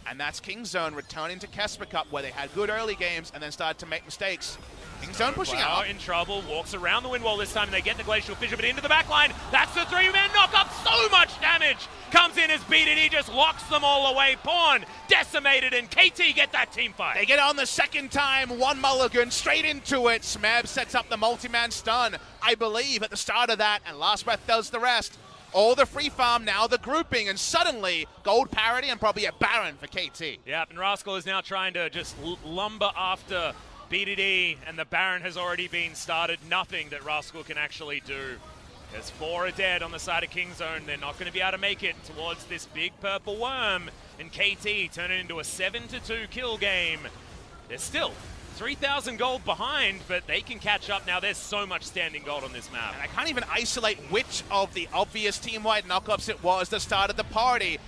And that's Kingzone returning to Kesper Cup, where they had good early games and then started to make mistakes. Kingzone pushing out. In trouble, walks around the wind wall this time, and they get the Glacial Fissure, but into the back line. That's the 3-man knockup. So much damage comes in as BDD just locks them all away. Pawn decimated, and KT get that team fight. They get on the second time. One mulligan straight into it. Smeb sets up the multi-man stun, I believe, at the start of that, and Last Breath does the rest. All the free farm, now the grouping, and suddenly gold parity and probably a Baron for KT. Yep, and Rascal is now trying to just lumber after BDD, and the Baron has already been started. Nothing that Rascal can actually do. There's 4 are dead on the side of Kingzone. They're not going to be able to make it towards this big purple worm. And KT turn it into a 7-2 kill game. They're still 3,000 gold behind, but they can catch up now. There's so much standing gold on this map. And I can't even isolate which of the obvious team-wide knockups it was that started the party.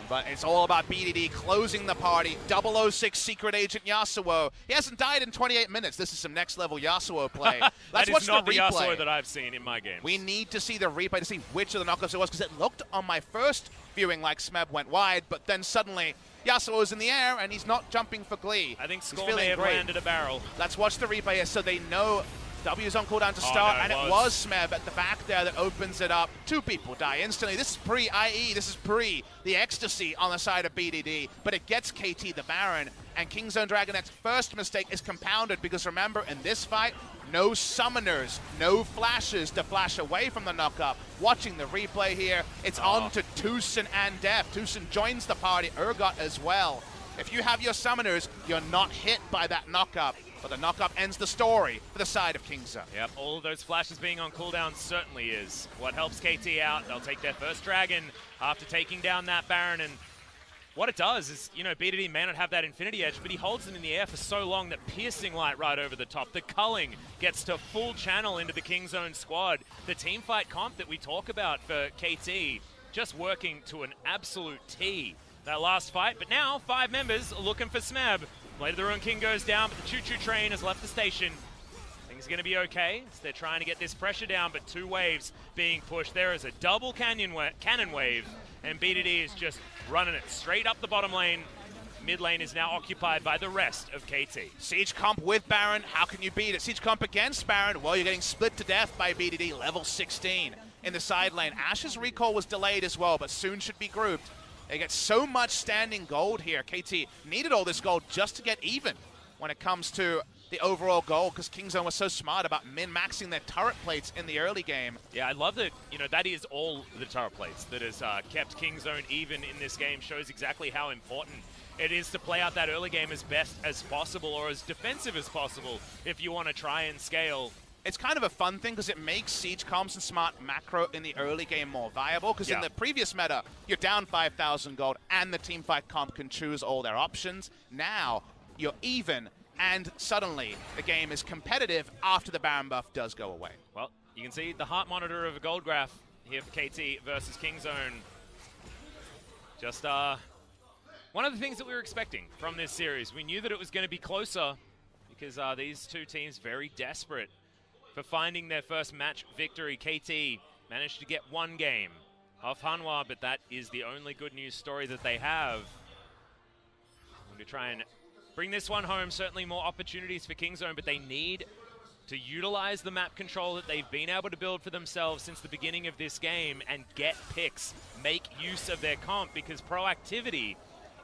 But it's all about BDD closing the party. 006 Secret Agent Yasuo. He hasn't died in 28 minutes. This is some next-level Yasuo play. That is not the Yasuo that I've seen in my games. We need to see the replay to see which of the knockups it was, because it looked on my first viewing like Smeb went wide, but then suddenly Yasuo's in the air and he's not jumping for glee. I think Skull may have landed a barrel. Let's watch the replay here so they know W's on cooldown to start, no, and it was Smeb at the back there that opens it up. 2 people die instantly. This is pre-IE, this is pre the ecstasy on the side of BDD, but it gets KT the Baron, and Kingzone DragonX's first mistake is compounded because remember, in this fight, no summoners, no flashes to flash away from the knockup. Watching the replay here, it's on to Tucson and Def. Tucson joins the party, Urgot as well. If you have your summoners, you're not hit by that knockup. But the knockup ends the story for the side of Kingzone. Yep, all of those flashes being on cooldown certainly is what helps KT out. They'll take their first dragon after taking down that Baron. And what it does is, you know, BDD may not have that Infinity Edge, but he holds them in the air for so long that piercing light right over the top. The culling gets to full channel into the Kingzone squad. The team fight comp that we talk about for KT just working to an absolute T. That last fight, but now 5 members are looking for Smeb. Blade of the Ruined King goes down, but the choo-choo train has left the station. Things are going to be okay. So they're trying to get this pressure down, but 2 waves being pushed. There is a double cannon wave, and BDD is just running it straight up the bottom lane. Mid lane is now occupied by the rest of KT. Siege comp with Baron, how can you beat it? Siege comp against Baron, well, you're getting split to death by BDD, level 16 in the side lane. Ashe's recall was delayed as well, but soon should be grouped. They get so much standing gold here. KT needed all this gold just to get even when it comes to the overall goal, because Kingzone was so smart about min-maxing their turret plates in the early game. Yeah, I love that, you know, that is all the turret plates that has kept Kingzone even in this game. Shows exactly how important it is to play out that early game as best as possible, or as defensive as possible, if you want to try and scale. It's kind of a fun thing because it makes siege comps and smart macro in the early game more viable, because in the previous meta, you're down 5,000 gold and the teamfight comp can choose all their options. Now, you're even, and suddenly the game is competitive after the Baron buff does go away. Well, you can see the heart monitor of a gold graph here for KT versus Kingzone. Just one of the things that we were expecting from this series. We knew that it was going to be closer because these 2 teams very desperate for finding their first match victory. KT managed to get 1 game off Hanwha, but that is the only good news story that they have. I'm going to try and bring this one home. Certainly more opportunities for Kingzone, but they need to utilize the map control that they've been able to build for themselves since the beginning of this game and get picks, make use of their comp, because proactivity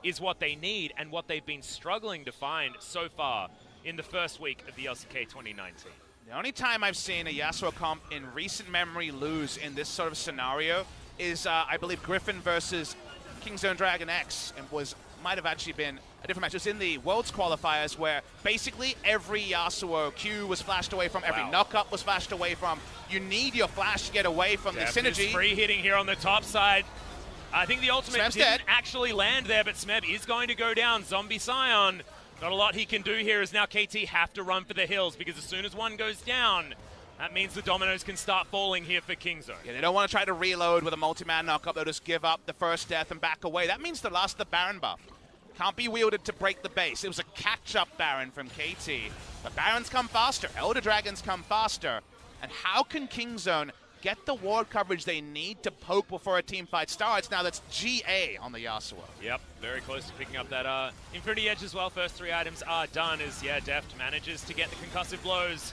is what they need and what they've been struggling to find so far in the first week of the LCK 2019. The only time I've seen a Yasuo comp in recent memory lose in this sort of scenario is, I believe, Griffin versus Kingzone DragonX, and might have actually been a different match. It was in the Worlds qualifiers where basically every Yasuo Q was flashed away from, every knockup was flashed away from. You need your flash to get away from the synergy. Free hitting here on the top side. I think the ultimate didn't actually land there, but Smeb is going to go down. Zombie Scion. Not a lot he can do here, as now KT have to run for the hills, because as soon as one goes down, that means the dominoes can start falling here for Kingzone. Yeah, they don't want to try to reload with a multi-man knockup. They'll just give up the first death and back away. That means they lost the Baron buff. Can't be wielded to break the base. It was a catch-up Baron from KT. But Barons come faster. Elder Dragons come faster. And how can Kingzone get the ward coverage they need to poke before a team fight starts? Now that's GA on the Yasuo. Yep, very close to picking up that Infinity Edge as well. First 3 items are done as, Deft manages to get the concussive blows.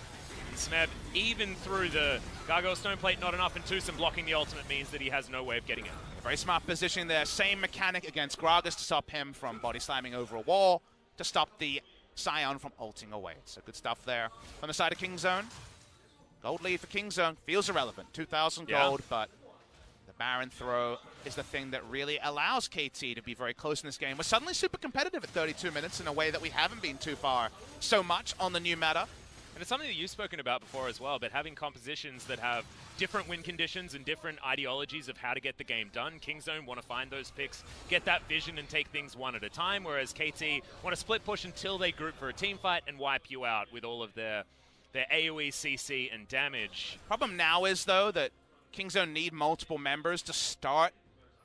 And Smeb, even through the Gargoyle Stone Plate, not enough, and Tucson blocking the ultimate means that he has no way of getting it. Very smart positioning there. Same mechanic against Gragas to stop him from body slamming over a wall, to stop the Scion from ulting away. So good stuff there on the side of Kingzone. Gold lead for Kingzone feels irrelevant. 2,000 gold, but the Baron throw is the thing that really allows KT to be very close in this game. We're suddenly super competitive at 32 minutes in a way that we haven't been too far so much on the new meta. And it's something that you've spoken about before as well, but having compositions that have different win conditions and different ideologies of how to get the game done. Kingzone want to find those picks, get that vision and take things one at a time, whereas KT want to split push until they group for a team fight and wipe you out with all of their AoE, CC, and damage. Problem now is, though, that Kingzone need multiple members to start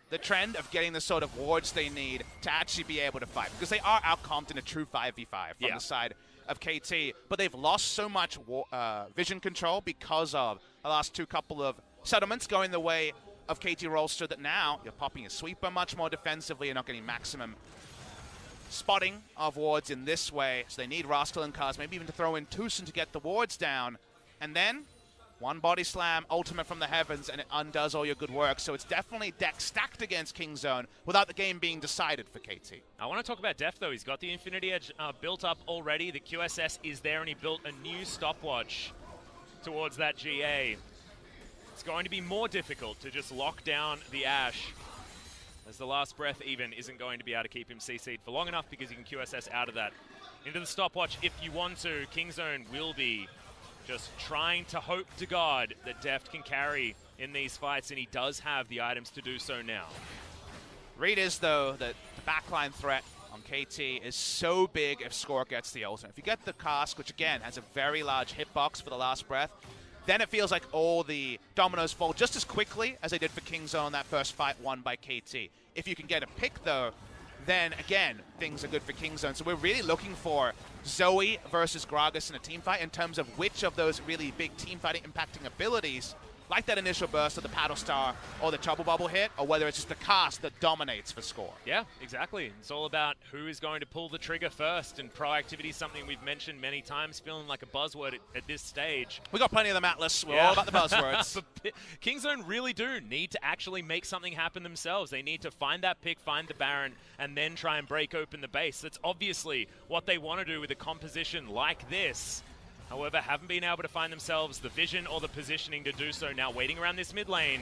the trend of getting the sort of wards they need to actually be able to fight, because they are outcomped in a true 5v5 from the side of KT, but they've lost so much vision control because of the last couple of settlements going the way of KT Rolster that now you're popping a sweeper much more defensively. You're not getting maximum spotting of wards in this way, so they need Rascal and Kaz, maybe even to throw in Tucson to get the wards down, and then one body slam, ultimate from the heavens, and it undoes all your good work. So it's definitely deck stacked against Kingzone without the game being decided for KT. I want to talk about Def, though. He's got the Infinity Edge built up already. The QSS is there, and he built a new stopwatch towards that GA. It's going to be more difficult to just lock down the Ashe, as the last breath even isn't going to be able to keep him CC'd for long enough, because you can QSS out of that. Into the stopwatch if you want to. Kingzone will be just trying to hope to God that Deft can carry in these fights, and he does have the items to do so now. Read is, though, that the backline threat on KT is so big if Score gets the ultimate. If you get the cask, which again has a very large hitbox for the last breath, then it feels like all the dominoes fall just as quickly as they did for Kingzone, that first fight won by KT. If you can get a pick, though, then again, things are good for Kingzone. So we're really looking for Zoe versus Gragas in a team fight in terms of which of those really big team fighting impacting abilities, like that initial burst of the Paddle Star or the Trouble Bubble hit, or whether it's just the cast that dominates for Score. Yeah, exactly. It's all about who is going to pull the trigger first, and proactivity is something we've mentioned many times, feeling like a buzzword at this stage. We got plenty of them, Atlas. We're all about the buzzwords. But Kingzone really do need to actually make something happen themselves. They need to find that pick, find the Baron, and then try and break open the base. That's obviously what they want to do with a composition like this. However, haven't been able to find themselves the vision or the positioning to do so. Now waiting around this mid lane,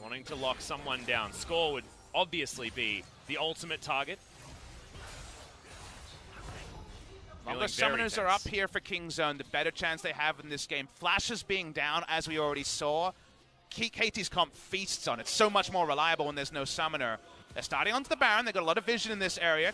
wanting to lock someone down. Score would obviously be the ultimate target. Longer summoners are up here for Kingzone, the better chance they have in this game. Flashes being down, as we already saw. KT's comp feasts on it. So much more reliable when there's no summoner. They're starting onto the Baron. They've got a lot of vision in this area.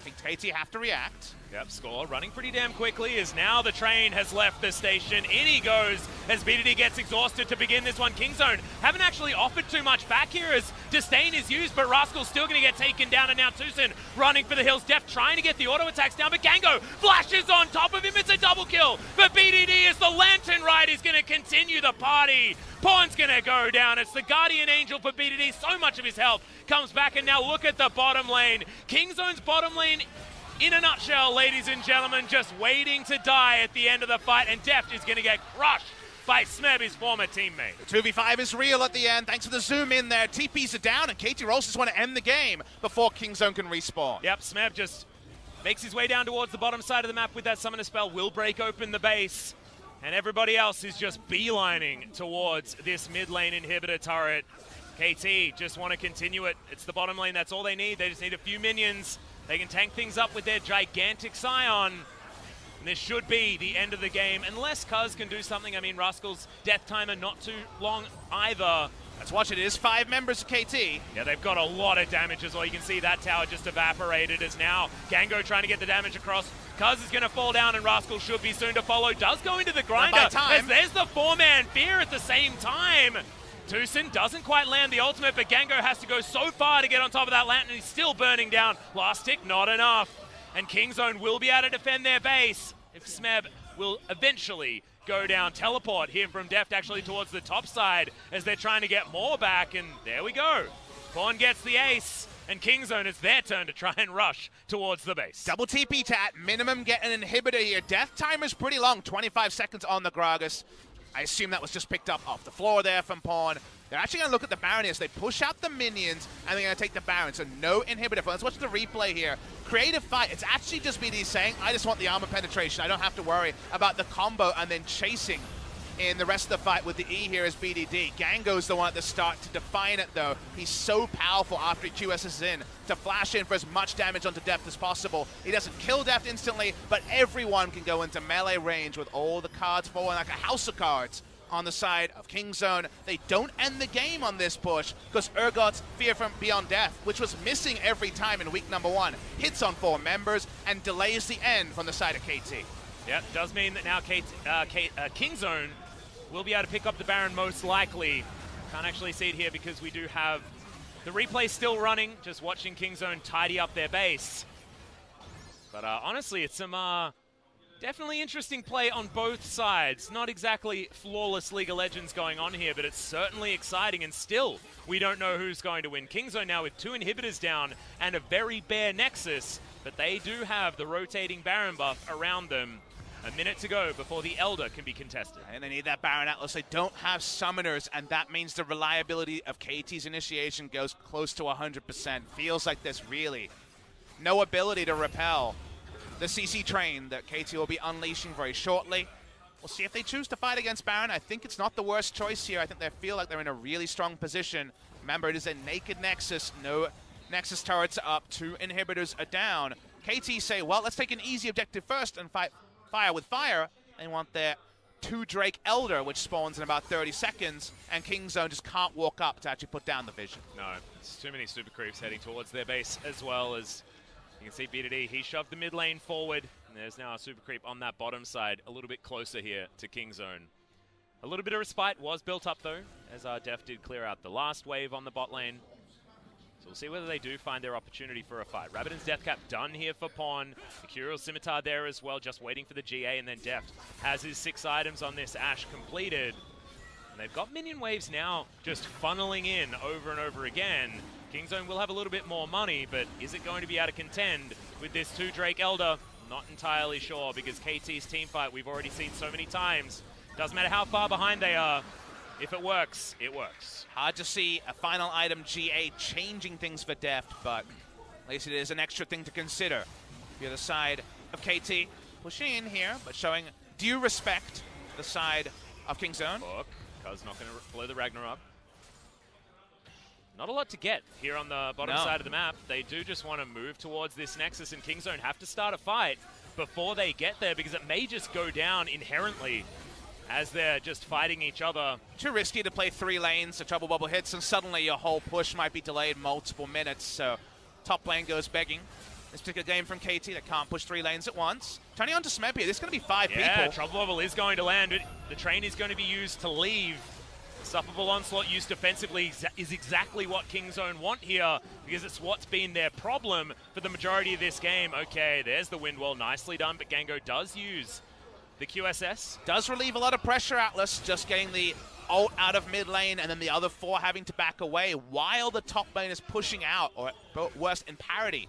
I think KT have to react. Yep, Score running pretty damn quickly as now the train has left the station. In he goes as BDD gets exhausted to begin this one. Kingzone haven't actually offered too much back here as Disdain is used, but Rascal's still going to get taken down, and now Tucson running for the hills. Def trying to get the auto attacks down, but Gango flashes on top of him. It's a double kill for BDD as the Lantern Ride is going to continue the party. Pawn's going to go down. It's the Guardian Angel for BDD. So much of his health comes back, and now look at the bottom lane. Kingzone's bottom lane, in a nutshell, ladies and gentlemen, just waiting to die at the end of the fight, and Deft is going to get crushed by Smeb, his former teammate. The 2v5 is real at the end. Thanks for the zoom in there. TPs are down, and KT Rolls just want to end the game before Kingzone can respawn. Yep, Smeb just makes his way down towards the bottom side of the map with that summoner spell. Will break open the base, and everybody else is just beelining towards this mid lane inhibitor turret. KT just want to continue it. It's the bottom lane. That's all they need. They just need a few minions. They can tank things up with their gigantic Scion. And this should be the end of the game, unless Cuz can do something. I mean, Rascal's death timer not too long either. Let's watch it. It is 5 members of KT. Yeah, they've got a lot of damage as well. You can see that tower just evaporated as now Gango trying to get the damage across. Cuz is going to fall down, and Rascal should be soon to follow. Does go into the grinder as there's the 4-man fear at the same time. Tucson doesn't quite land the ultimate, but Gango has to go so far to get on top of that lantern. He's still burning down. Last tick, not enough. And Kingzone will be able to defend their base if Smeb will eventually go down. Teleport here from Deft actually towards the top side as they're trying to get more back, and there we go. Pawn gets the ace, and Kingzone, it's their turn to try and rush towards the base. Double TP tat, minimum get an inhibitor here. Death timer's pretty long, 25 seconds on the Gragas. I assume that was just picked up off the floor there from Pawn. They're actually going to look at the Baron here. So they push out the minions, and they're going to take the Baron. So no inhibitor. Let's watch the replay here. Creative fight. It's actually just BD saying, I just want the armor penetration. I don't have to worry about the combo and then chasing in the rest of the fight with the E here is BDD. Gango's the one at the start to define it, though. He's so powerful after he QS's in to flash in for as much damage onto Deft as possible. He doesn't kill Deft instantly, but everyone can go into melee range with all the cards falling like a house of cards on the side of Kingzone. They don't end the game on this push because Urgot's Fear from Beyond Death, which was missing every time in week number 1, hits on 4 members and delays the end from the side of KT. Yep, does mean that now Kingzone will be able to pick up the Baron most likely. Can't actually see it here because we do have the replay still running, just watching Kingzone tidy up their base. But honestly, it's some definitely interesting play on both sides. Not exactly flawless League of Legends going on here, but it's certainly exciting, and still, we don't know who's going to win. Kingzone now with 2 inhibitors down and a very bare Nexus, but they do have the rotating Baron buff around them. A minute to go before the Elder can be contested. And they need that Baron Atlas. They don't have summoners, and that means the reliability of KT's initiation goes close to 100%. Feels like there's really no ability to repel the CC train that KT will be unleashing very shortly. We'll see if they choose to fight against Baron. I think it's not the worst choice here. I think they feel like they're in a really strong position. Remember, it is a naked Nexus. No Nexus turrets are up. 2 inhibitors are down. KT say, well, let's take an easy objective first and fight fire with fire. They want their 2 Drake Elder, which spawns in about 30 seconds, and Kingzone just can't walk up to actually put down the vision. No, it's too many super creeps heading towards their base, as well as you can see BDD. He shoved the mid lane forward, and there's now a super creep on that bottom side, a little bit closer here to Kingzone. A little bit of respite was built up, though, as our Def did clear out the last wave on the bot lane. So we'll see whether they do find their opportunity for a fight. Rabbidan's Deathcap done here for Pawn. The Curial Scimitar there as well, just waiting for the GA, and then Deft has his 6 items on this Ashe completed. And they've got minion waves now just funneling in over and over again. Kingzone will have a little bit more money, but is it going to be able to contend with this 2 Drake Elder? Not entirely sure, because KT's teamfight we've already seen so many times. Doesn't matter how far behind they are. If it works, it works. Hard to see a final item GA changing things for Deft, but at least it is an extra thing to consider. The other side of KT pushing in here, but showing due respect to the side of Kingzone. Book, Cuz not going to blow the Ragnarok. Not a lot to get here on the bottom side of the map. They do just want to move towards this Nexus, and Kingzone have to start a fight before they get there, because it may just go down inherently as they're just fighting each other. Too risky to play 3 lanes, the trouble bubble hits, and suddenly your whole push might be delayed multiple minutes, so top lane goes begging. This particular game from KT that can't push 3 lanes at once. Turning on to Smeb here, this is going to be 5 people. Yeah, trouble bubble is going to land. The train is going to be used to leave. Insufferable Onslaught used defensively is exactly what Kingzone want here, because it's what's been their problem for the majority of this game. Okay, there's the wind wall, nicely done, but Gango does use the QSS. Does relieve a lot of pressure, Atlas, just getting the ult out of mid lane, and then the other 4 having to back away while the top lane is pushing out, or at worst in parity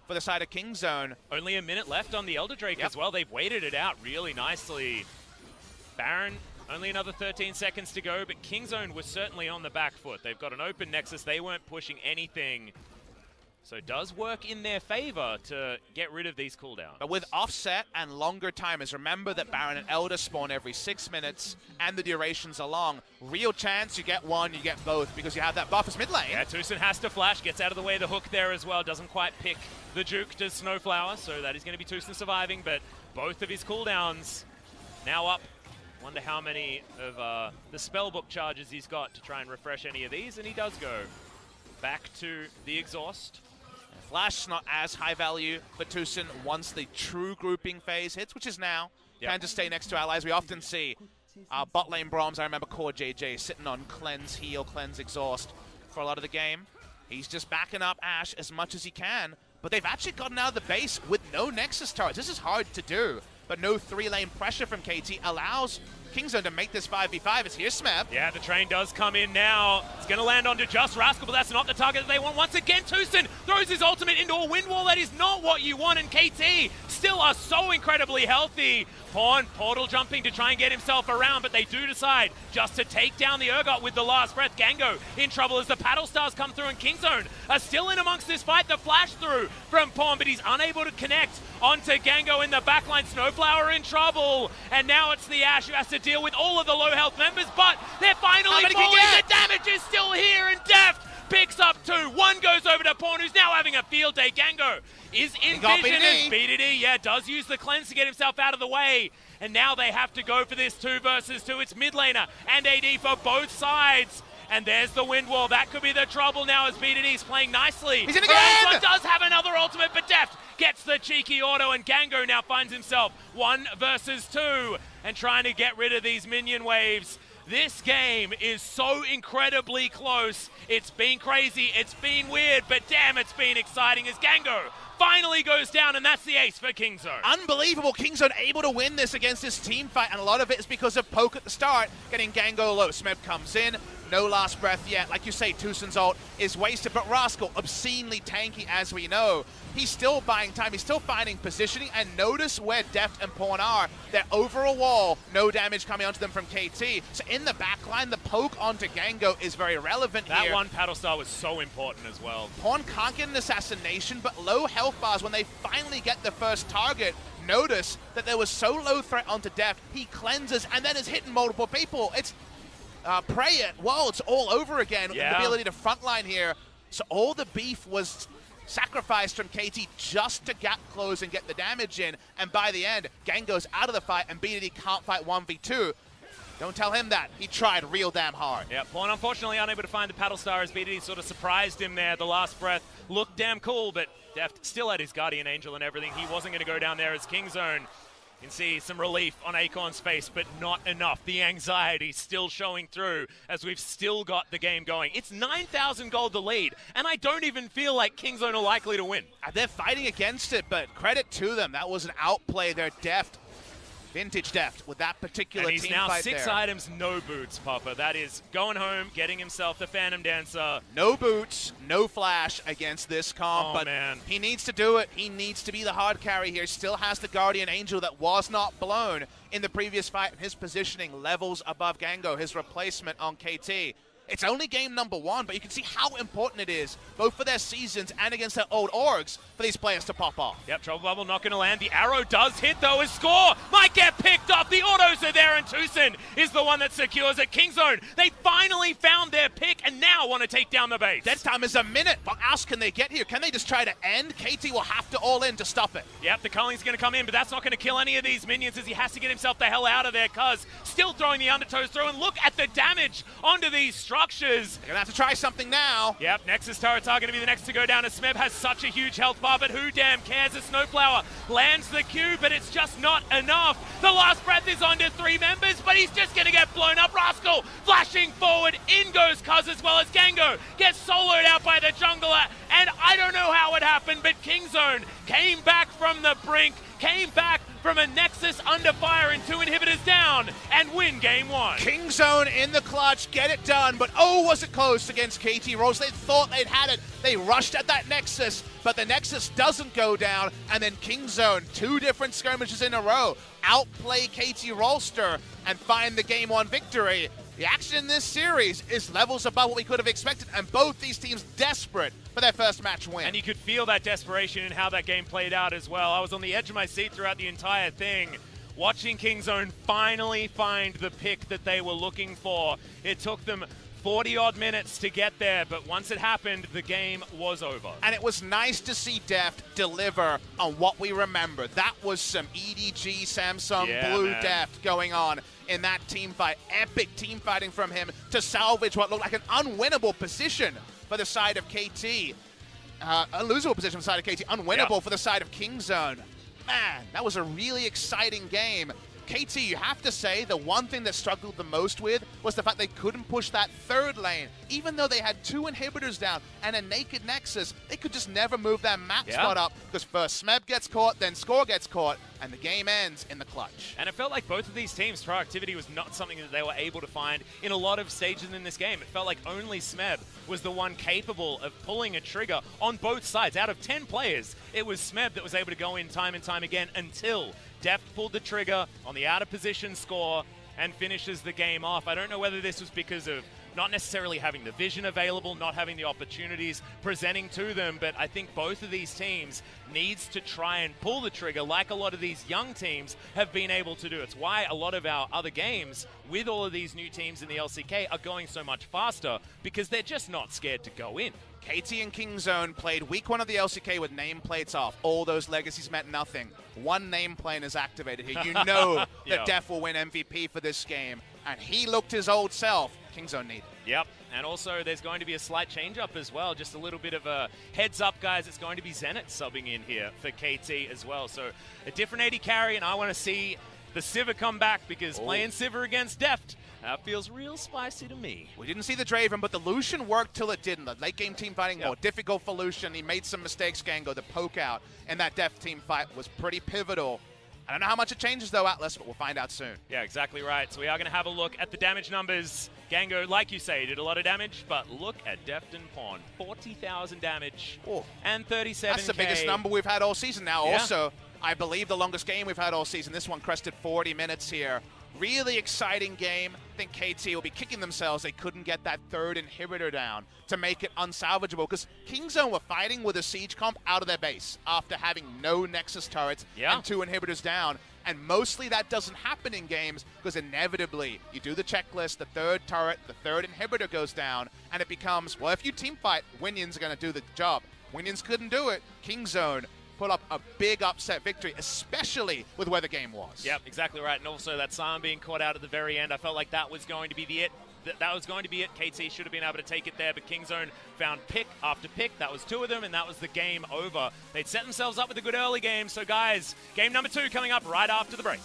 for the side of Kingzone. Only a minute left on the Elder Drake as well. They've waited it out really nicely. Baron, only another 13 seconds to go, but Kingzone was certainly on the back foot. They've got an open Nexus. They weren't pushing anything. So it does work in their favor to get rid of these cooldowns. But with offset and longer timers, remember that Baron and Elder spawn every 6 minutes, and the durations are long. Real chance you get one, you get both, because you have that buff as mid lane. Yeah, Tucson has to flash, gets out of the way of the hook there as well. Doesn't quite pick the juke to Snowflower, so that is going to be Tucson surviving, but both of his cooldowns now up. Wonder how many of the spellbook charges he's got to try and refresh any of these, and he does go back to the exhaust. Flash not as high value for Tucson once the true grouping phase hits, which is now. Can just stay next to allies. We often see bot lane Broms. I remember Core JJ sitting on cleanse, heal, cleanse, exhaust for a lot of the game. He's just backing up Ashe as much as he can, but they've actually gotten out of the base with no Nexus turrets. This is hard to do, but no 3-lane pressure from KT allows Kingzone to make this 5v5. It's here, Smeb. Yeah, the train does come in now. It's going to land onto Just Rascal, but that's not the target that they want. Once again, Tucson throws his ultimate into a wind wall. That is not what you want, and KT still are so incredibly healthy. Pawn portal jumping to try and get himself around, but they do decide just to take down the Urgot with the last breath. Gango in trouble as the Paddle Stars come through, and Kingzone are still in amongst this fight. The flash through from Pawn, but he's unable to connect onto Gango in the backline. Snowflower in trouble, and now it's the Ash who has to deal with all of the low health members, but they're finally falling. The damage is still here, and Deft picks up 2. 1 goes over to Pawn, who's now having a field day. Gango is in vision as B2D, does use the cleanse to get himself out of the way. And now they have to go for this 2 versus 2. It's mid laner and AD for both sides. And there's the wind wall. That could be the trouble now as B2D is playing nicely. He's in again! One does have another ultimate, but Deft gets the cheeky auto, and Gango now finds himself 1 versus 2 and trying to get rid of these minion waves. This game is so incredibly close. It's been crazy, it's been weird, but damn, it's been exciting as Gango finally goes down, and that's the ace for Kingzone. Unbelievable. Kingzone able to win this against this team fight, and a lot of it is because of poke at the start, getting Gango low. Smeb comes in, no last breath yet. Like you say, Tusen's ult is wasted, but Rascal, obscenely tanky as we know. He's still buying time, he's still finding positioning, and notice where Deft and Pawn are. They're over a wall, no damage coming onto them from KT. So in the backline, the poke onto Gango is very relevant here. That one Paddle Star was so important as well. Pawn can't get an assassination, but low health bars when they finally get the first target. Notice that there was so low threat onto Deft, he cleanses and then is hitting multiple people. It's pray it. Well, it's all over again. The ability to frontline here. So all the beef was sacrificed from KT just to gap close and get the damage in. And by the end, Gango's out of the fight and B2D can't fight 1v2. Don't tell him that. He tried real damn hard. Yeah, Pawn unfortunately unable to find the Paddle Star as B2D sort of surprised him there. The last breath looked damn cool, but Deft still had his Guardian Angel and everything. He wasn't going to go down there as Kingzone. You can see some relief on Acorn's face, but not enough. The anxiety still showing through as we've still got the game going. It's 9,000 gold the lead, and I don't even feel like Kingzone are likely to win. They're fighting against it, but credit to them. That was an outplay. They're Deft. Vintage Deft with that particular team fight there. And he's now 6 items, no boots, Papa. That is going home, getting himself the Phantom Dancer. No boots, no flash against this comp, but man, he needs to do it. He needs to be the hard carry here. Still has the Guardian Angel that was not blown in the previous fight. His positioning levels above Gango, his replacement on KT. It's only game number 1, but you can see how important it is, both for their seasons and against their old orgs, for these players to pop off. Yep, Trouble Bubble not going to land. The arrow does hit, though. His score might get picked up. The autos are there, and Tusen is the one that secures it. Kingzone, they finally found their pick and now want to take down the base. Dead time is a minute. What else can they get here? Can they just try to end? KT will have to all in to stop it. Yep, the Culling's going to come in, but that's not going to kill any of these minions as he has to get himself the hell out of there. Cuz still throwing the undertows through, and look at the damage onto these structures. They're going to have to try something now. Yep, Nexus turrets are going to be the next to go down as Smeb has such a huge health bar, but who damn cares? A Snowflower lands the Q, but it's just not enough. The last breath is onto 3 members, but he's just going to get blown up. Rascal flashing forward. In goes Cuz as well as Gango gets soloed out by the jungler, and I don't know how it happened, but Kingzone came back from the brink, came back from a Nexus under fire and 2 inhibitors down, and win game 1. Kingzone in the clutch, get it done, but oh, was it close against KT Rolls. They thought they'd had it. They rushed at that Nexus, but the Nexus doesn't go down, and then Kingzone, 2 different skirmishes in a row, outplay KT Rolster and find the game 1 victory. The action in this series is levels above what we could have expected, and both these teams desperate for their first match win. And you could feel that desperation in how that game played out as well. I was on the edge of my seat throughout the entire thing, watching Kingzone finally find the pick that they were looking for. It took them 40-odd minutes to get there, but once it happened, the game was over. And it was nice to see Deft deliver on what we remember. That was some EDG, Samsung, Blue man. Deft going on in that team fight. Epic team fighting from him to salvage what looked like an unwinnable position for the side of KT. Unlosable position for the side of KT. Unwinnable for the side of Kingzone. Man, that was a really exciting game. KT, you have to say, the one thing that struggled the most with was the fact they couldn't push that third lane. Even though they had 2 inhibitors down and a naked Nexus, they could just never move that map spot up, because first Smeb gets caught, then Score gets caught, and the game ends in the clutch. And it felt like both of these teams' proactivity was not something that they were able to find in a lot of stages in this game. It felt like only Smeb was the one capable of pulling a trigger on both sides. Out of 10 players, it was Smeb that was able to go in time and time again until Deft pulled the trigger on the out of position Score and finishes the game off. I don't know whether this was because of not necessarily having the vision available, not having the opportunities presenting to them, but I think both of these teams needs to try and pull the trigger like a lot of these young teams have been able to do. It's why a lot of our other games with all of these new teams in the LCK are going so much faster, because they're just not scared to go in. KT and Kingzone played week 1 of the LCK with nameplates off. All those legacies meant nothing. One nameplate is activated here. You know that Def will win MVP for this game, and he looked his old self. Kingzone needed. Yep, and also there's going to be a slight change-up as well. Just a little bit of a heads up, guys. It's going to be Zenit subbing in here for KT as well. So a different AD carry, and I want to see the Sivir come back, because playing Sivir against Deft feels real spicy to me. We didn't see the Draven, but the Lucian worked till it didn't. The late game team fighting more difficult for Lucian. He made some mistakes, Gango. The poke out in that Deft team fight was pretty pivotal. I don't know how much it changes, though, Atlas, but we'll find out soon. Yeah, exactly right. So we are going to have a look at the damage numbers. Gango, like you say, did a lot of damage, but look at Deft and Pawn. 40,000 damage and 37K. That's the biggest number we've had all season now. Also, I believe the longest game we've had all season. This one crested 40 minutes here. Really exciting game. I think KT will be kicking themselves they couldn't get that third inhibitor down to make it unsalvageable, because Kingzone were fighting with a siege comp out of their base after having no Nexus turrets and 2 inhibitors down. And mostly that doesn't happen in games, because inevitably you do the checklist, the third turret, the third inhibitor goes down, and it becomes, well, if you team fight, Winion's going to do the job. Winions couldn't do it. Kingzone put up a big upset victory, especially with where the game was. Yep, exactly right. And also that Sam being caught out at the very end, I felt like that was going to be it. That was going to be it. KT should have been able to take it there, but Kingzone found pick after pick. That was 2 of them, and that was the game over. They'd set themselves up with a good early game. So, guys, game number 2 coming up right after the break.